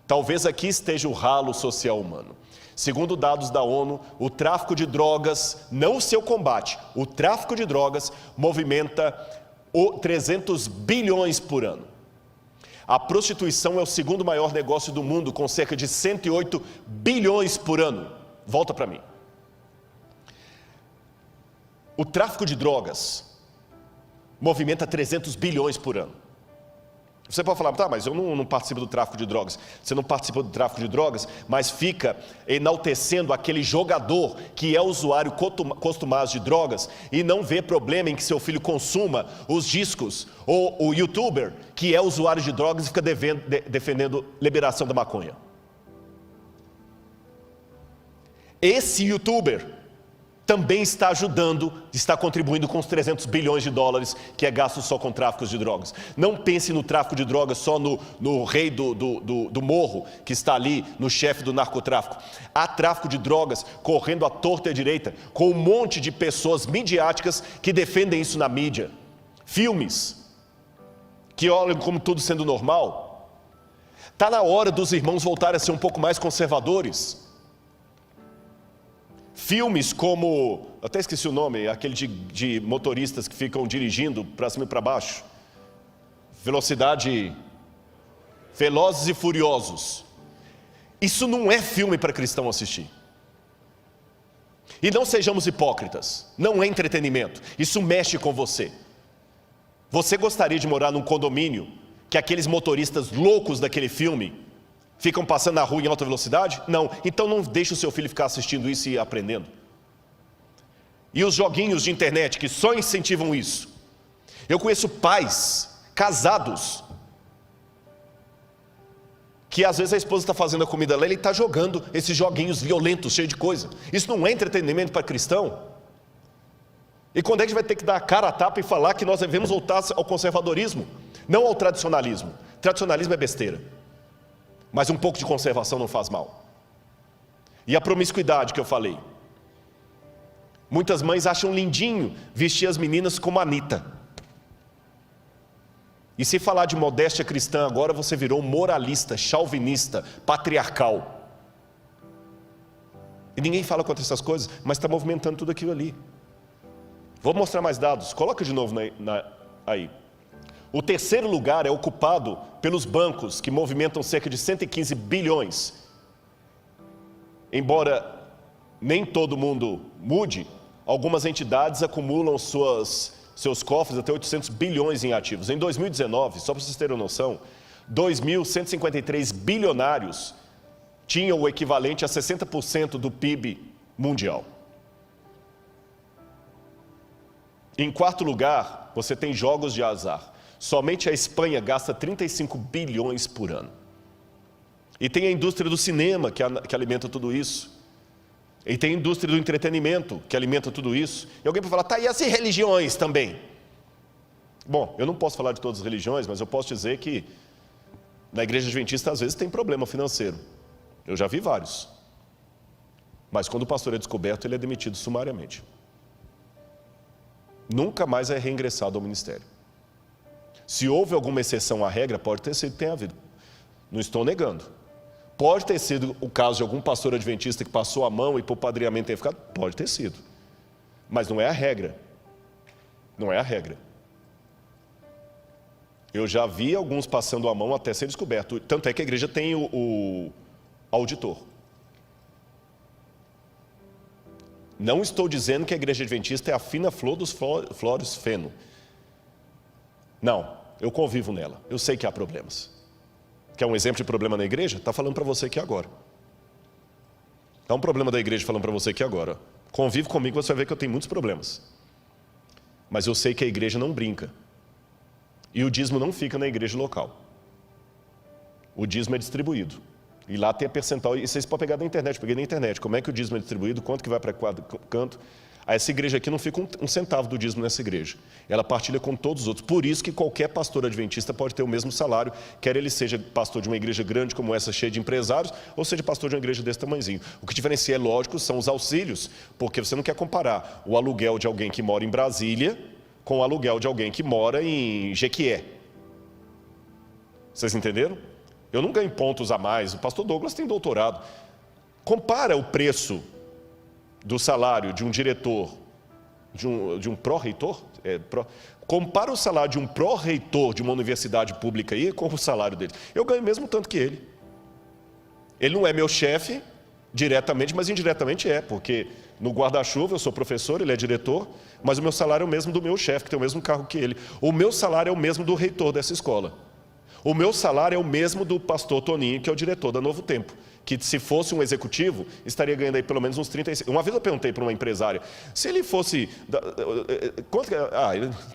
Talvez aqui esteja o ralo social humano. Segundo dados da ONU, o tráfico de drogas, não o seu combate, o tráfico de drogas movimenta 300 bilhões por ano. A prostituição é o segundo maior negócio do mundo, com cerca de 108 bilhões por ano. Volta para mim. O tráfico de drogas movimenta 300 bilhões por ano. Você pode falar, tá, mas eu não participo do tráfico de drogas. Você não participa do tráfico de drogas, mas fica enaltecendo aquele jogador que é usuário costumado de drogas e não vê problema em que seu filho consuma os discos, ou o youtuber que é usuário de drogas e fica defendendo liberação da maconha. Esse youtuber também está ajudando, está contribuindo com os 300 bilhões de dólares que é gasto só com tráficos de drogas. Não pense no tráfico de drogas só no rei do morro, que está ali, no chefe do narcotráfico. Há tráfico de drogas correndo à torta e à direita, com um monte de pessoas midiáticas que defendem isso na mídia. Filmes, que olham como tudo sendo normal. Está na hora dos irmãos voltarem a ser um pouco mais conservadores. Filmes como, eu até esqueci o nome, aquele de motoristas que ficam dirigindo para cima e para baixo. Velozes e Furiosos. Isso não é filme para cristão assistir. E não sejamos hipócritas, não é entretenimento, isso mexe com você. Você gostaria de morar num condomínio que aqueles motoristas loucos daquele filme ficam passando na rua em alta velocidade? Não. Então não deixe o seu filho ficar assistindo isso e aprendendo. E os joguinhos de internet que só incentivam isso. Eu conheço pais casados que às vezes a esposa está fazendo a comida lá e ele está jogando esses joguinhos violentos, cheios de coisa. Isso não é entretenimento para cristão? E quando é que a gente vai ter que dar a cara a tapa e falar que nós devemos voltar ao conservadorismo? Não ao tradicionalismo. Tradicionalismo é besteira. Mas um pouco de conservação não faz mal. E a promiscuidade que eu falei. Muitas mães acham lindinho vestir as meninas como a Anitta. E se falar de modéstia cristã agora, você virou moralista, chauvinista, patriarcal. E ninguém fala contra essas coisas, mas está movimentando tudo aquilo ali. Vou mostrar mais dados, coloca de novo aí. O terceiro lugar é ocupado pelos bancos, que movimentam cerca de 115 bilhões. Embora nem todo mundo mude, algumas entidades acumulam seus cofres até 800 bilhões em ativos. Em 2019, só para vocês terem uma noção, 2.153 bilionários tinham o equivalente a 60% do PIB mundial. Em quarto lugar, você tem jogos de azar. Somente a Espanha gasta 35 bilhões por ano. E tem a indústria do cinema que alimenta tudo isso. E tem a indústria do entretenimento que alimenta tudo isso. E alguém pode falar, tá, e as religiões também? Bom, eu não posso falar de todas as religiões, mas eu posso dizer que na igreja adventista às vezes tem problema financeiro. Eu já vi vários. Mas quando o pastor é descoberto, ele é demitido sumariamente. Nunca mais é reingressado ao ministério. Se houve alguma exceção à regra, pode ter sido que tenha havido. Não estou negando. Pode ter sido o caso de algum pastor adventista que passou a mão e por padrinhamento tenha ficado? Pode ter sido. Mas não é a regra. Não é a regra. Eu já vi alguns passando a mão até ser descoberto. Tanto é que a igreja tem o auditor. Não estou dizendo que a igreja adventista é a fina flor dos flores feno. Não, eu convivo nela. Eu sei que há problemas. Quer um exemplo de problema na igreja? Está falando para você aqui agora. Está um problema da igreja falando para você aqui agora. Convive comigo, você vai ver que eu tenho muitos problemas. Mas eu sei que a igreja não brinca. E o dízimo não fica na igreja local. O dízimo é distribuído. E lá tem a percentual, e vocês podem pegar na internet, peguei na internet, como é que o dízimo é distribuído, quanto que vai para cada canto. Essa igreja aqui não fica um centavo do dízimo nessa igreja. Ela partilha com todos os outros. Por isso que qualquer pastor adventista pode ter o mesmo salário, quer ele seja pastor de uma igreja grande como essa, cheia de empresários, ou seja pastor de uma igreja desse tamanhozinho. O que diferencia, é lógico, são os auxílios, porque você não quer comparar o aluguel de alguém que mora em Brasília com o aluguel de alguém que mora em Jequié. Vocês entenderam? Eu não ganho pontos a mais, o pastor Douglas tem doutorado. Compara o preço do salário de um diretor, de um pró-reitor, compara o salário de um pró-reitor de uma universidade pública aí com o salário dele. Eu ganho mesmo tanto que ele. Ele não é meu chefe diretamente, mas indiretamente é, porque no guarda-chuva eu sou professor, ele é diretor, mas o meu salário é o mesmo do meu chefe, que tem o mesmo cargo que ele. O meu salário é o mesmo do reitor dessa escola. O meu salário é o mesmo do pastor Toninho, que é o diretor da Novo Tempo, que se fosse um executivo, estaria ganhando aí pelo menos uns 35. Uma vez eu perguntei para uma empresária, se ele fosse...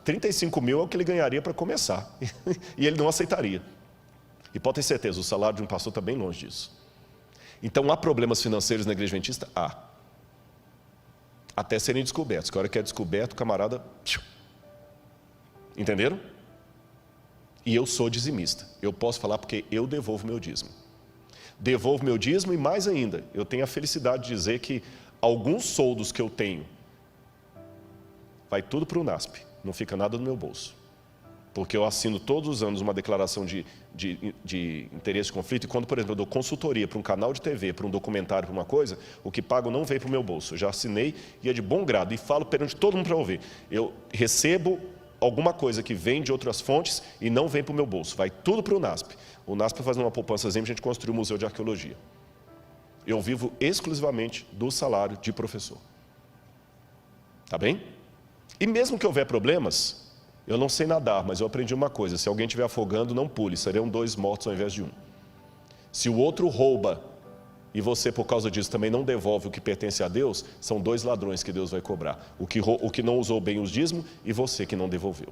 35 mil é o que ele ganharia para começar. E ele não aceitaria. E pode ter certeza, o salário de um pastor está bem longe disso. Então há problemas financeiros na igreja adventista? Há. Até serem descobertos. Que a hora que é descoberto, o camarada... Entenderam? E eu sou dizimista. Eu posso falar porque eu devolvo meu dízimo. Devolvo meu dízimo e mais ainda, eu tenho a felicidade de dizer que alguns soldos que eu tenho, vai tudo para o NASP, não fica nada no meu bolso. Porque eu assino todos os anos uma declaração de interesse de conflito e quando, por exemplo, eu dou consultoria para um canal de TV, para um documentário, para uma coisa, o que pago não vem para o meu bolso. Eu já assinei e é de bom grado e falo perante todo mundo para ouvir. Eu recebo alguma coisa que vem de outras fontes e não vem para o meu bolso, vai tudo para o NASP. O NASP faz uma poupançazinha, a gente construiu o Museu de Arqueologia. Eu vivo exclusivamente do salário de professor. Tá bem? E mesmo que houver problemas, eu não sei nadar, mas eu aprendi uma coisa, se alguém estiver afogando, não pule, serão 2 mortos ao invés de 1. Se o outro rouba e você, por causa disso, também não devolve o que pertence a Deus, são 2 ladrões que Deus vai cobrar. O que não usou bem os dízimos e você que não devolveu.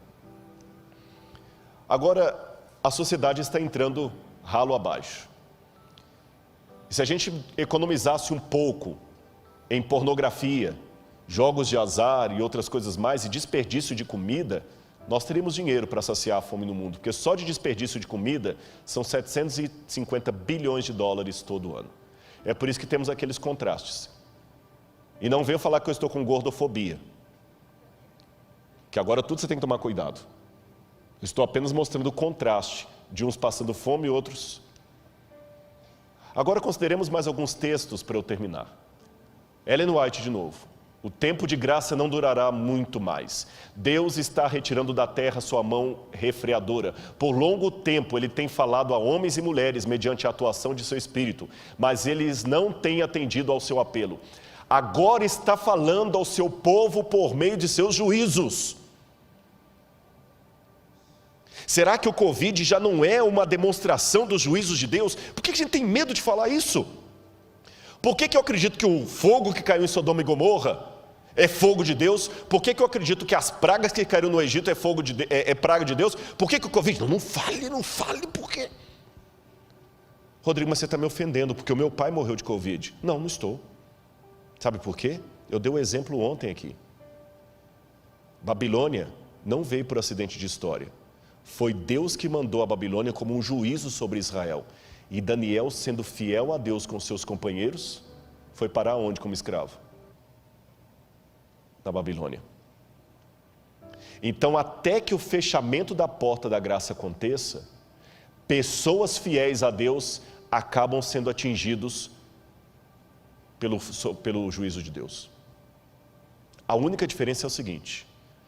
Agora, a sociedade está entrando ralo abaixo. E se a gente economizasse um pouco em pornografia, jogos de azar e outras coisas mais, e desperdício de comida, nós teríamos dinheiro para saciar a fome no mundo, porque só de desperdício de comida são 750 bilhões de dólares todo ano. É por isso que temos aqueles contrastes. E não venham falar que eu estou com gordofobia, que agora tudo você tem que tomar cuidado. Estou apenas mostrando o contraste de uns passando fome e outros. Agora consideremos mais alguns textos para eu terminar. Ellen White de novo. O tempo de graça não durará muito mais. Deus está retirando da terra sua mão refreadora. Por longo tempo Ele tem falado a homens e mulheres mediante a atuação de seu Espírito, mas eles não têm atendido ao seu apelo. Agora está falando ao seu povo por meio de seus juízos. Será que o Covid já não é uma demonstração dos juízos de Deus? Por que a gente tem medo de falar isso? Por que eu acredito que o fogo que caiu em Sodoma e Gomorra é fogo de Deus? Por que eu acredito que as pragas que caíram no Egito é praga de Deus? Por que o Covid? Não fale, por quê? Rodrigo, mas você está me ofendendo, porque o meu pai morreu de Covid. Não, não estou. Sabe por quê? Eu dei o exemplo ontem aqui. Babilônia não veio por acidente de história. Foi Deus que mandou a Babilônia como um juízo sobre Israel. E Daniel, sendo fiel a Deus com seus companheiros, foi parar onde como escravo? Na Babilônia. Então, até que o fechamento da porta da graça aconteça, pessoas fiéis a Deus acabam sendo atingidos pelo juízo de Deus. A única diferença é o seguinte: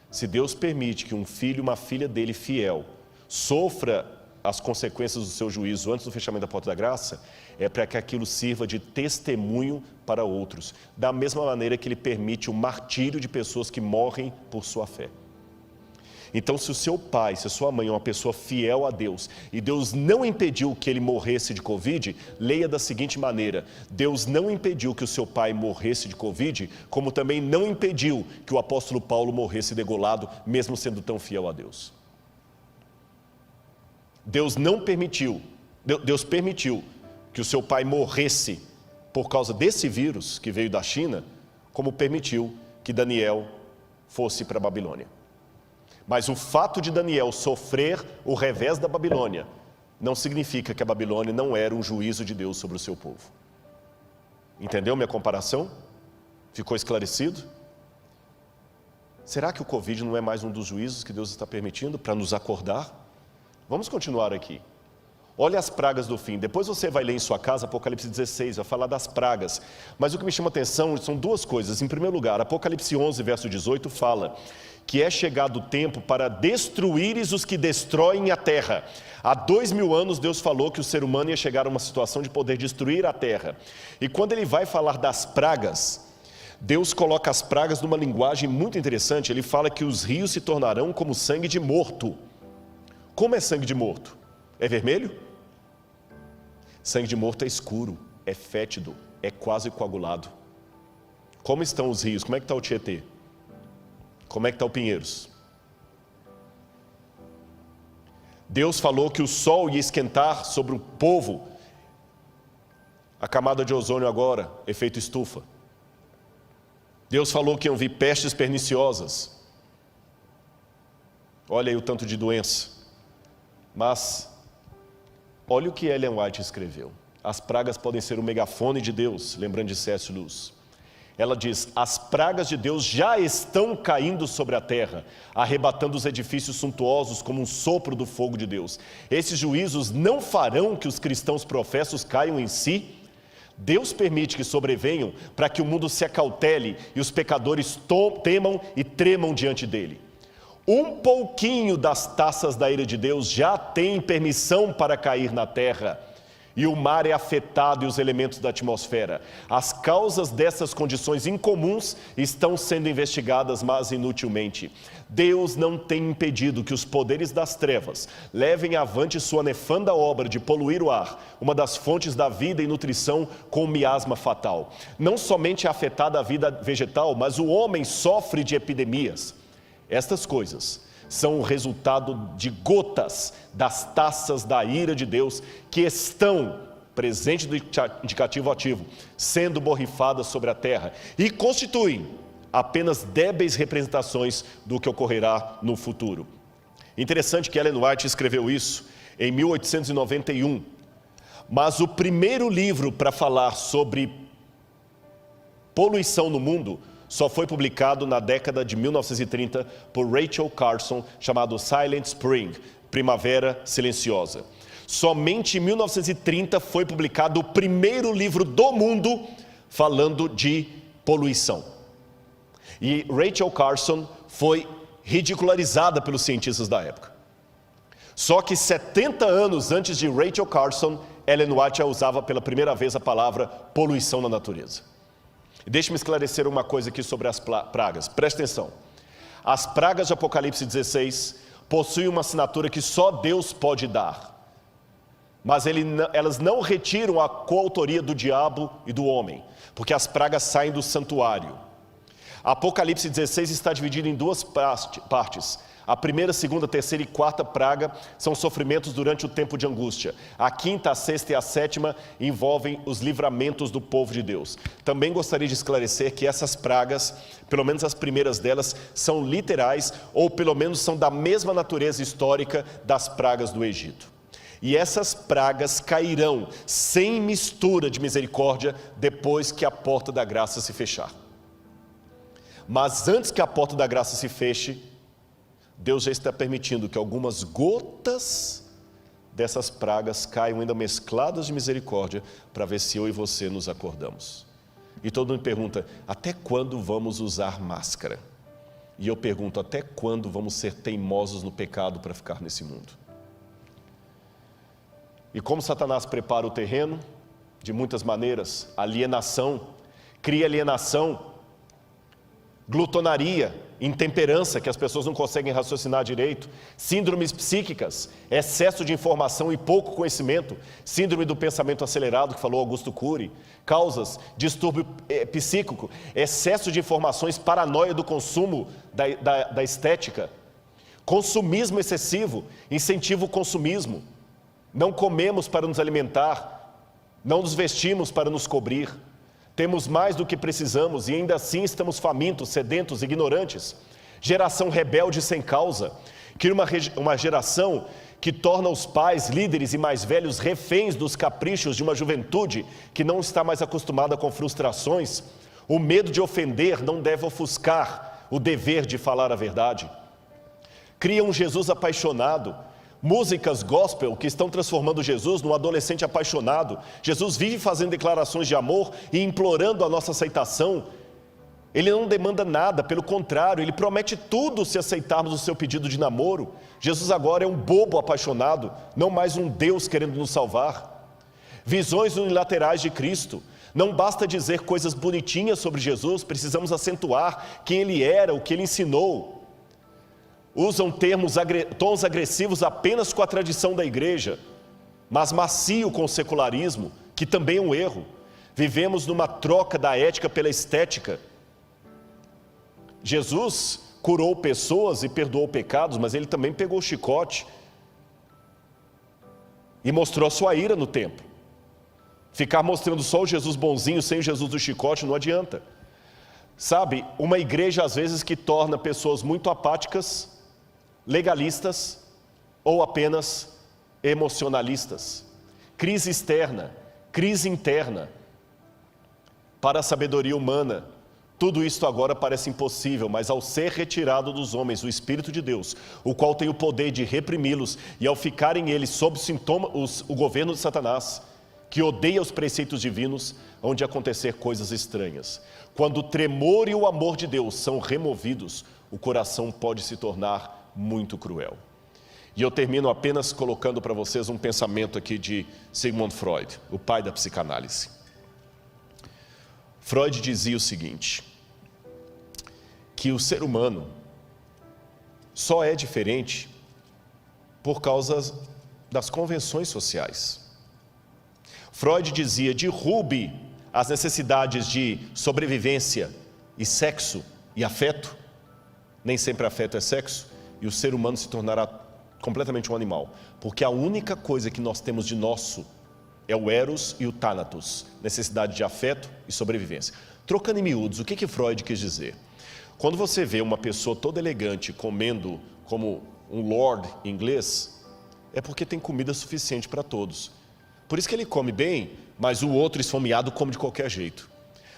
se Deus permite que um filho, uma filha dele fiel, sofra as consequências do seu juízo antes do fechamento da porta da graça, é para que aquilo sirva de testemunho para outros, da mesma maneira que Ele permite o martírio de pessoas que morrem por sua fé. Então, se o seu pai, se a sua mãe é uma pessoa fiel a Deus, e Deus não impediu que ele morresse de Covid, leia da seguinte maneira: Deus não impediu que o seu pai morresse de Covid, como também não impediu que o apóstolo Paulo morresse degolado, mesmo sendo tão fiel a Deus. Deus permitiu que o seu pai morresse por causa desse vírus que veio da China, como permitiu que Daniel fosse para a Babilônia. Mas o fato de Daniel sofrer o revés da Babilônia não significa que a Babilônia não era um juízo de Deus sobre o seu povo. Entendeu minha comparação? Ficou esclarecido? Será que o Covid não é mais um dos juízos que Deus está permitindo para nos acordar? Vamos continuar aqui. Olha as pragas do fim. Depois você vai ler em sua casa Apocalipse 16, vai falar das pragas. Mas o que me chama a atenção são duas coisas. Em primeiro lugar, Apocalipse 11, verso 18, fala que é chegado o tempo para destruíres os que destroem a terra. Há 2000 anos Deus falou que o ser humano ia chegar a uma situação de poder destruir a terra. E quando ele vai falar das pragas, Deus coloca as pragas numa linguagem muito interessante. Ele fala que os rios se tornarão como sangue de morto. Como é sangue de morto? É vermelho? Sangue de morto é escuro, é fétido, é quase coagulado. Como estão os rios? Como é que está o Tietê? Como é que está o Pinheiros? Deus falou que o sol ia esquentar sobre o povo. A camada de ozônio agora, efeito estufa. Deus falou que iam vir pestes perniciosas. Olha aí o tanto de doença. Mas olha o que Ellen White escreveu. As pragas podem ser o megafone de Deus, lembrando de C.S. Lewis. Ela diz, as pragas de Deus já estão caindo sobre a terra, arrebatando os edifícios suntuosos como um sopro do fogo de Deus. Esses juízos não farão que os cristãos professos caiam em si. Deus permite que sobrevenham para que o mundo se acautele e os pecadores temam e tremam diante dele. Um pouquinho das taças da ira de Deus já tem permissão para cair na terra. E o mar é afetado e os elementos da atmosfera. As causas dessas condições incomuns estão sendo investigadas, mas inutilmente. Deus não tem impedido que os poderes das trevas levem avante sua nefanda obra de poluir o ar, uma das fontes da vida e nutrição com um miasma fatal. Não somente é afetada a vida vegetal, mas o homem sofre de epidemias. Estas coisas são o resultado de gotas das taças da ira de Deus que estão, presente do indicativo ativo, sendo borrifadas sobre a terra e constituem apenas débeis representações do que ocorrerá no futuro. Interessante que Ellen White escreveu isso em 1891, mas o primeiro livro para falar sobre poluição no mundo só foi publicado na década de 1930 por Rachel Carson, chamado Silent Spring, Primavera Silenciosa. Somente em 1930 foi publicado o primeiro livro do mundo falando de poluição. E Rachel Carson foi ridicularizada pelos cientistas da época. Só que 70 anos antes de Rachel Carson, Ellen White usava pela primeira vez a palavra poluição na natureza. Deixe-me esclarecer uma coisa aqui sobre as pragas. Preste atenção. As pragas de Apocalipse 16 possuem uma assinatura que só Deus pode dar. Mas elas não retiram a coautoria do diabo e do homem, porque as pragas saem do santuário. Apocalipse 16 está dividido em duas partes. A primeira, segunda, terceira e quarta praga são sofrimentos durante o tempo de angústia. A quinta, a sexta e a sétima envolvem os livramentos do povo de Deus. Também gostaria de esclarecer que essas pragas, pelo menos as primeiras delas, são literais ou pelo menos são da mesma natureza histórica das pragas do Egito. E essas pragas cairão sem mistura de misericórdia depois que a porta da graça se fechar. Mas antes que a porta da graça se feche, Deus já está permitindo que algumas gotas dessas pragas caiam ainda mescladas de misericórdia para ver se eu e você nos acordamos. E todo mundo pergunta, até quando vamos usar máscara? E eu pergunto, até quando vamos ser teimosos no pecado para ficar nesse mundo? E como Satanás prepara o terreno? De muitas maneiras, alienação, cria alienação, glutonaria, intemperança, que as pessoas não conseguem raciocinar direito, síndromes psíquicas, excesso de informação e pouco conhecimento, síndrome do pensamento acelerado, que falou Augusto Cury, causas, distúrbio psíquico, excesso de informações, paranoia do consumo da estética, consumismo excessivo, incentivo ao consumismo, não comemos para nos alimentar, não nos vestimos para nos cobrir. Temos mais do que precisamos e ainda assim estamos famintos, sedentos, ignorantes. Geração rebelde sem causa. Cria uma geração que torna os pais, líderes e mais velhos reféns dos caprichos de uma juventude que não está mais acostumada com frustrações. O medo de ofender não deve ofuscar o dever de falar a verdade. Cria um Jesus apaixonado. Músicas gospel que estão transformando Jesus num adolescente apaixonado. Jesus vive fazendo declarações de amor e implorando a nossa aceitação. Ele não demanda nada, pelo contrário, ele promete tudo se aceitarmos o seu pedido de namoro. Jesus agora é um bobo apaixonado, não mais um Deus querendo nos salvar. Visões unilaterais de Cristo. Não basta dizer coisas bonitinhas sobre Jesus, precisamos acentuar quem ele era, o que ele ensinou. Usam tons agressivos apenas com a tradição da igreja, mas macio com o secularismo, que também é um erro. Vivemos numa troca da ética pela estética. Jesus curou pessoas e perdoou pecados, mas ele também pegou o chicote e mostrou a sua ira no templo. Ficar mostrando só o Jesus bonzinho sem o Jesus do chicote não adianta. Sabe, uma igreja às vezes que torna pessoas muito apáticas, legalistas ou apenas emocionalistas. Crise externa, crise interna. Para a sabedoria humana, tudo isto agora parece impossível, mas ao ser retirado dos homens o Espírito de Deus, o qual tem o poder de reprimi-los, e ao ficarem eles sob o governo de Satanás, que odeia os preceitos divinos, hão de acontecer coisas estranhas. Quando o tremor e o amor de Deus são removidos, o coração pode se tornar muito cruel. E eu termino apenas colocando para vocês um pensamento aqui de Sigmund Freud, o pai da psicanálise. Freud dizia o seguinte, que o ser humano só é diferente por causa das convenções sociais. Freud dizia, derrube as necessidades de sobrevivência e sexo e afeto, nem sempre afeto é sexo, e o ser humano se tornará completamente um animal, porque a única coisa que nós temos de nosso é o eros e o thanatos, necessidade de afeto e sobrevivência. Trocando em miúdos, o que Freud quis dizer? Quando você vê uma pessoa toda elegante comendo como um lord inglês, é porque tem comida suficiente para todos. Por isso que ele come bem, mas o outro esfomeado come de qualquer jeito.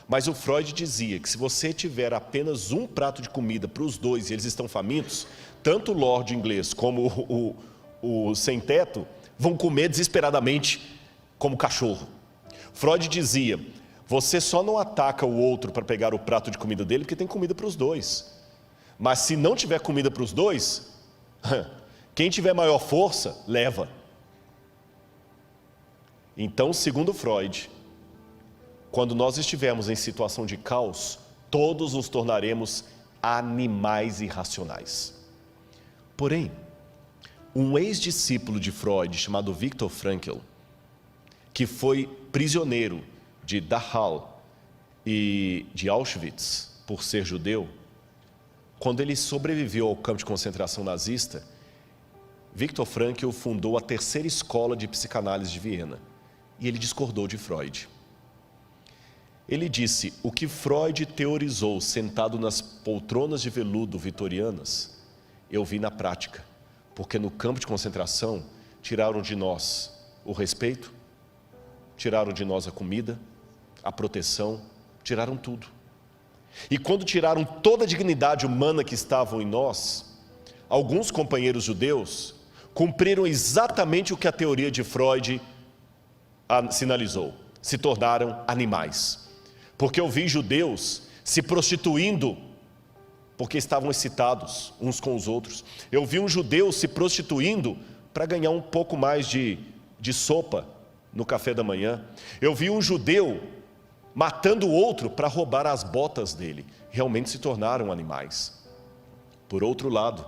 Mas o Freud dizia que se você tiver apenas um prato de comida para os dois e eles estão famintos, tanto o lord inglês como o sem-teto vão comer desesperadamente como cachorro. Freud dizia, você só não ataca o outro para pegar o prato de comida dele porque tem comida para os dois. Mas se não tiver comida para os dois, quem tiver maior força, leva. Então, segundo Freud, quando nós estivermos em situação de caos, todos nos tornaremos animais irracionais. Porém, um ex-discípulo de Freud, chamado Viktor Frankl, que foi prisioneiro de Dachau e de Auschwitz por ser judeu, quando ele sobreviveu ao campo de concentração nazista, Viktor Frankl fundou a terceira escola de psicanálise de Viena, e ele discordou de Freud. Ele disse, o que Freud teorizou sentado nas poltronas de veludo vitorianas, eu vi na prática, porque no campo de concentração tiraram de nós o respeito, tiraram de nós a comida, a proteção, tiraram tudo. E quando tiraram toda a dignidade humana que estavam em nós, alguns companheiros judeus cumpriram exatamente o que a teoria de Freud sinalizou, se tornaram animais. Porque eu vi judeus se prostituindo porque estavam excitados uns com os outros. Eu vi um judeu se prostituindo para ganhar um pouco mais de sopa no café da manhã. Eu vi um judeu matando o outro para roubar as botas dele. Realmente se tornaram animais. Por outro lado,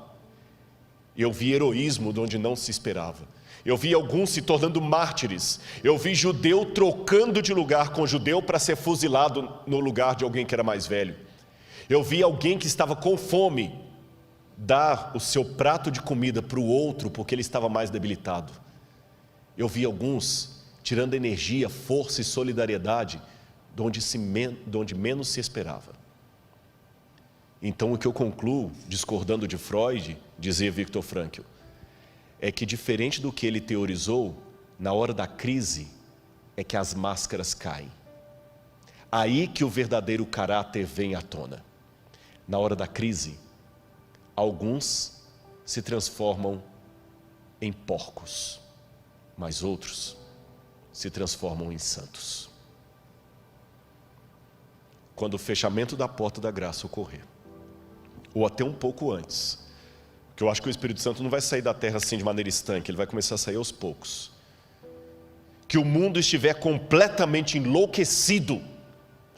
eu vi heroísmo de onde não se esperava. Eu vi alguns se tornando mártires. Eu vi judeu trocando de lugar com judeu para ser fuzilado no lugar de alguém que era mais velho. Eu vi alguém que estava com fome dar o seu prato de comida para o outro porque ele estava mais debilitado. Eu vi alguns tirando energia, força e solidariedade de onde menos se esperava. Então o que eu concluo, discordando de Freud, dizia Viktor Frankl, é que diferente do que ele teorizou, na hora da crise é que as máscaras caem. Aí que o verdadeiro caráter vem à tona. Na hora da crise, alguns se transformam em porcos, mas outros se transformam em santos. Quando o fechamento da porta da graça ocorrer, ou até um pouco antes, porque eu acho que o Espírito Santo não vai sair da terra assim de maneira estanque, ele vai começar a sair aos poucos. Que o mundo estiver completamente enlouquecido,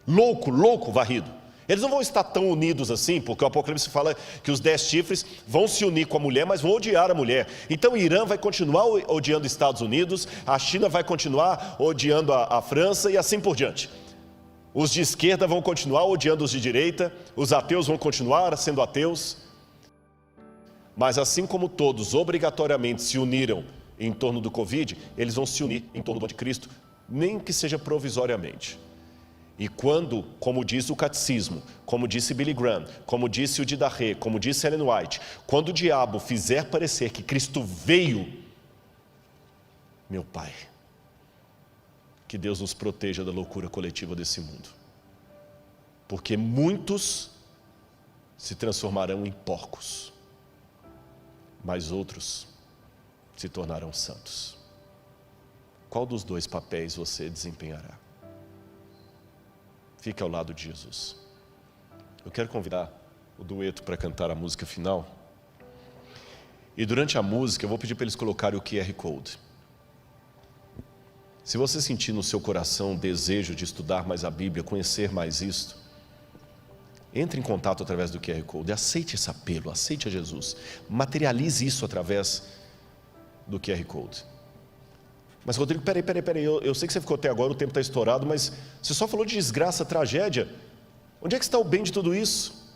louco, varrido. Eles não vão estar tão unidos assim, porque o Apocalipse fala que os 10 chifres vão se unir com a mulher, mas vão odiar a mulher. Então o Irã vai continuar odiando os Estados Unidos, a China vai continuar odiando a França e assim por diante. Os de esquerda vão continuar odiando os de direita, os ateus vão continuar sendo ateus. Mas assim como todos obrigatoriamente se uniram em torno do Covid, eles vão se unir em torno do anticristo, nem que seja provisoriamente. E quando, como diz o catecismo, como disse Billy Graham, como disse o Didarré, como disse Ellen White, quando o diabo fizer parecer que Cristo veio, meu Pai, que Deus nos proteja da loucura coletiva desse mundo. Porque muitos se transformarão em porcos, mas outros se tornarão santos. Qual dos dois papéis você desempenhará? Fique ao lado de Jesus. Eu quero convidar o dueto para cantar a música final. E durante a música eu vou pedir para eles colocarem o QR Code. Se você sentir no seu coração o desejo de estudar mais a Bíblia, conhecer mais isto, entre em contato através do QR Code, aceite esse apelo, aceite a Jesus, materialize isso através do QR Code. Mas Rodrigo, peraí, eu sei que você ficou até agora, o tempo está estourado, mas você só falou de desgraça, tragédia. Onde é que está o bem de tudo isso?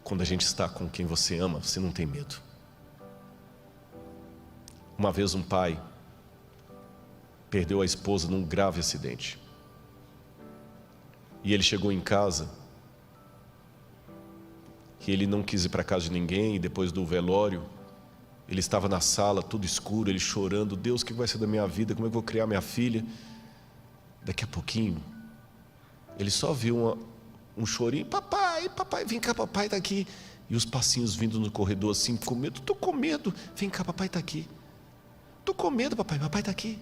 Quando a gente está com quem você ama, você não tem medo. Uma vez um pai perdeu a esposa num grave acidente. E ele chegou em casa, e ele não quis ir para casa de ninguém, e depois do velório, ele estava na sala, tudo escuro, ele chorando, Deus, o que vai ser da minha vida, como é que eu vou criar minha filha? Daqui a pouquinho, ele só viu um chorinho, papai, vem cá, papai está aqui. E os passinhos vindo no corredor assim, com medo, estou com medo, vem cá, papai está aqui. Estou com medo, papai está aqui.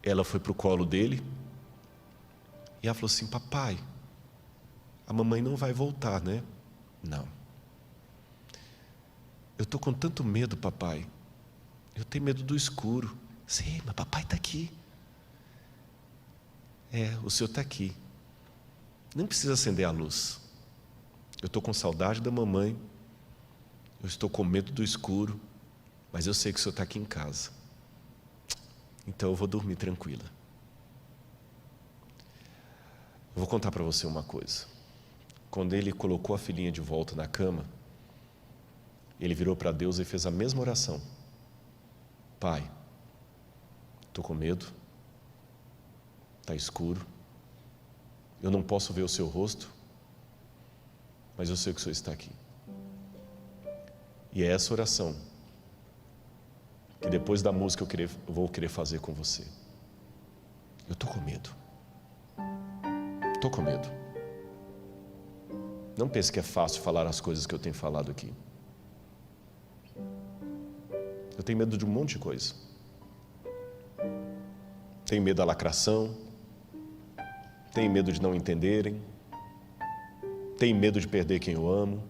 Ela foi para o colo dele, e ela falou assim, papai, a mamãe não vai voltar, né? Não. Eu estou com tanto medo, papai. Eu tenho medo do escuro. Sim, mas papai está aqui. O senhor está aqui. Não precisa acender a luz. Eu estou com saudade da mamãe. Eu estou com medo do escuro. Mas eu sei que o senhor está aqui em casa. Então eu vou dormir tranquila. Eu vou contar para você uma coisa. Quando ele colocou a filhinha de volta na cama, ele virou para Deus e fez a mesma oração. Pai, estou com medo, está escuro, eu não posso ver o seu rosto, mas eu sei que o Senhor está aqui. E é essa oração que depois da música eu vou querer fazer com você. Eu estou com medo. Estou com medo. Não pense que é fácil falar as coisas que eu tenho falado aqui. Eu tenho medo de um monte de coisa. Tenho medo da lacração. Tenho medo de não entenderem. Tenho medo de perder quem eu amo.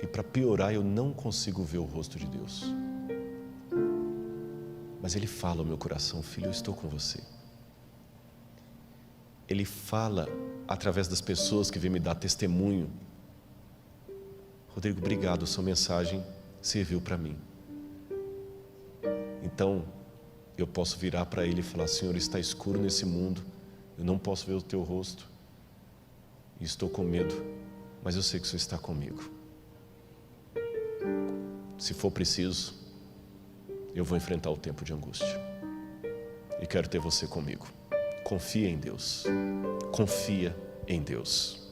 E para piorar, eu não consigo ver o rosto de Deus. Mas Ele fala ao meu coração, filho, eu estou com você. Ele fala através das pessoas que vêm me dar testemunho. Rodrigo, obrigado, sua mensagem serviu para mim. Então, eu posso virar para ele e falar, Senhor, está escuro nesse mundo, eu não posso ver o teu rosto, e estou com medo, mas eu sei que o Senhor está comigo. Se for preciso, eu vou enfrentar o tempo de angústia. E quero ter você comigo. Confia em Deus. Confia em Deus.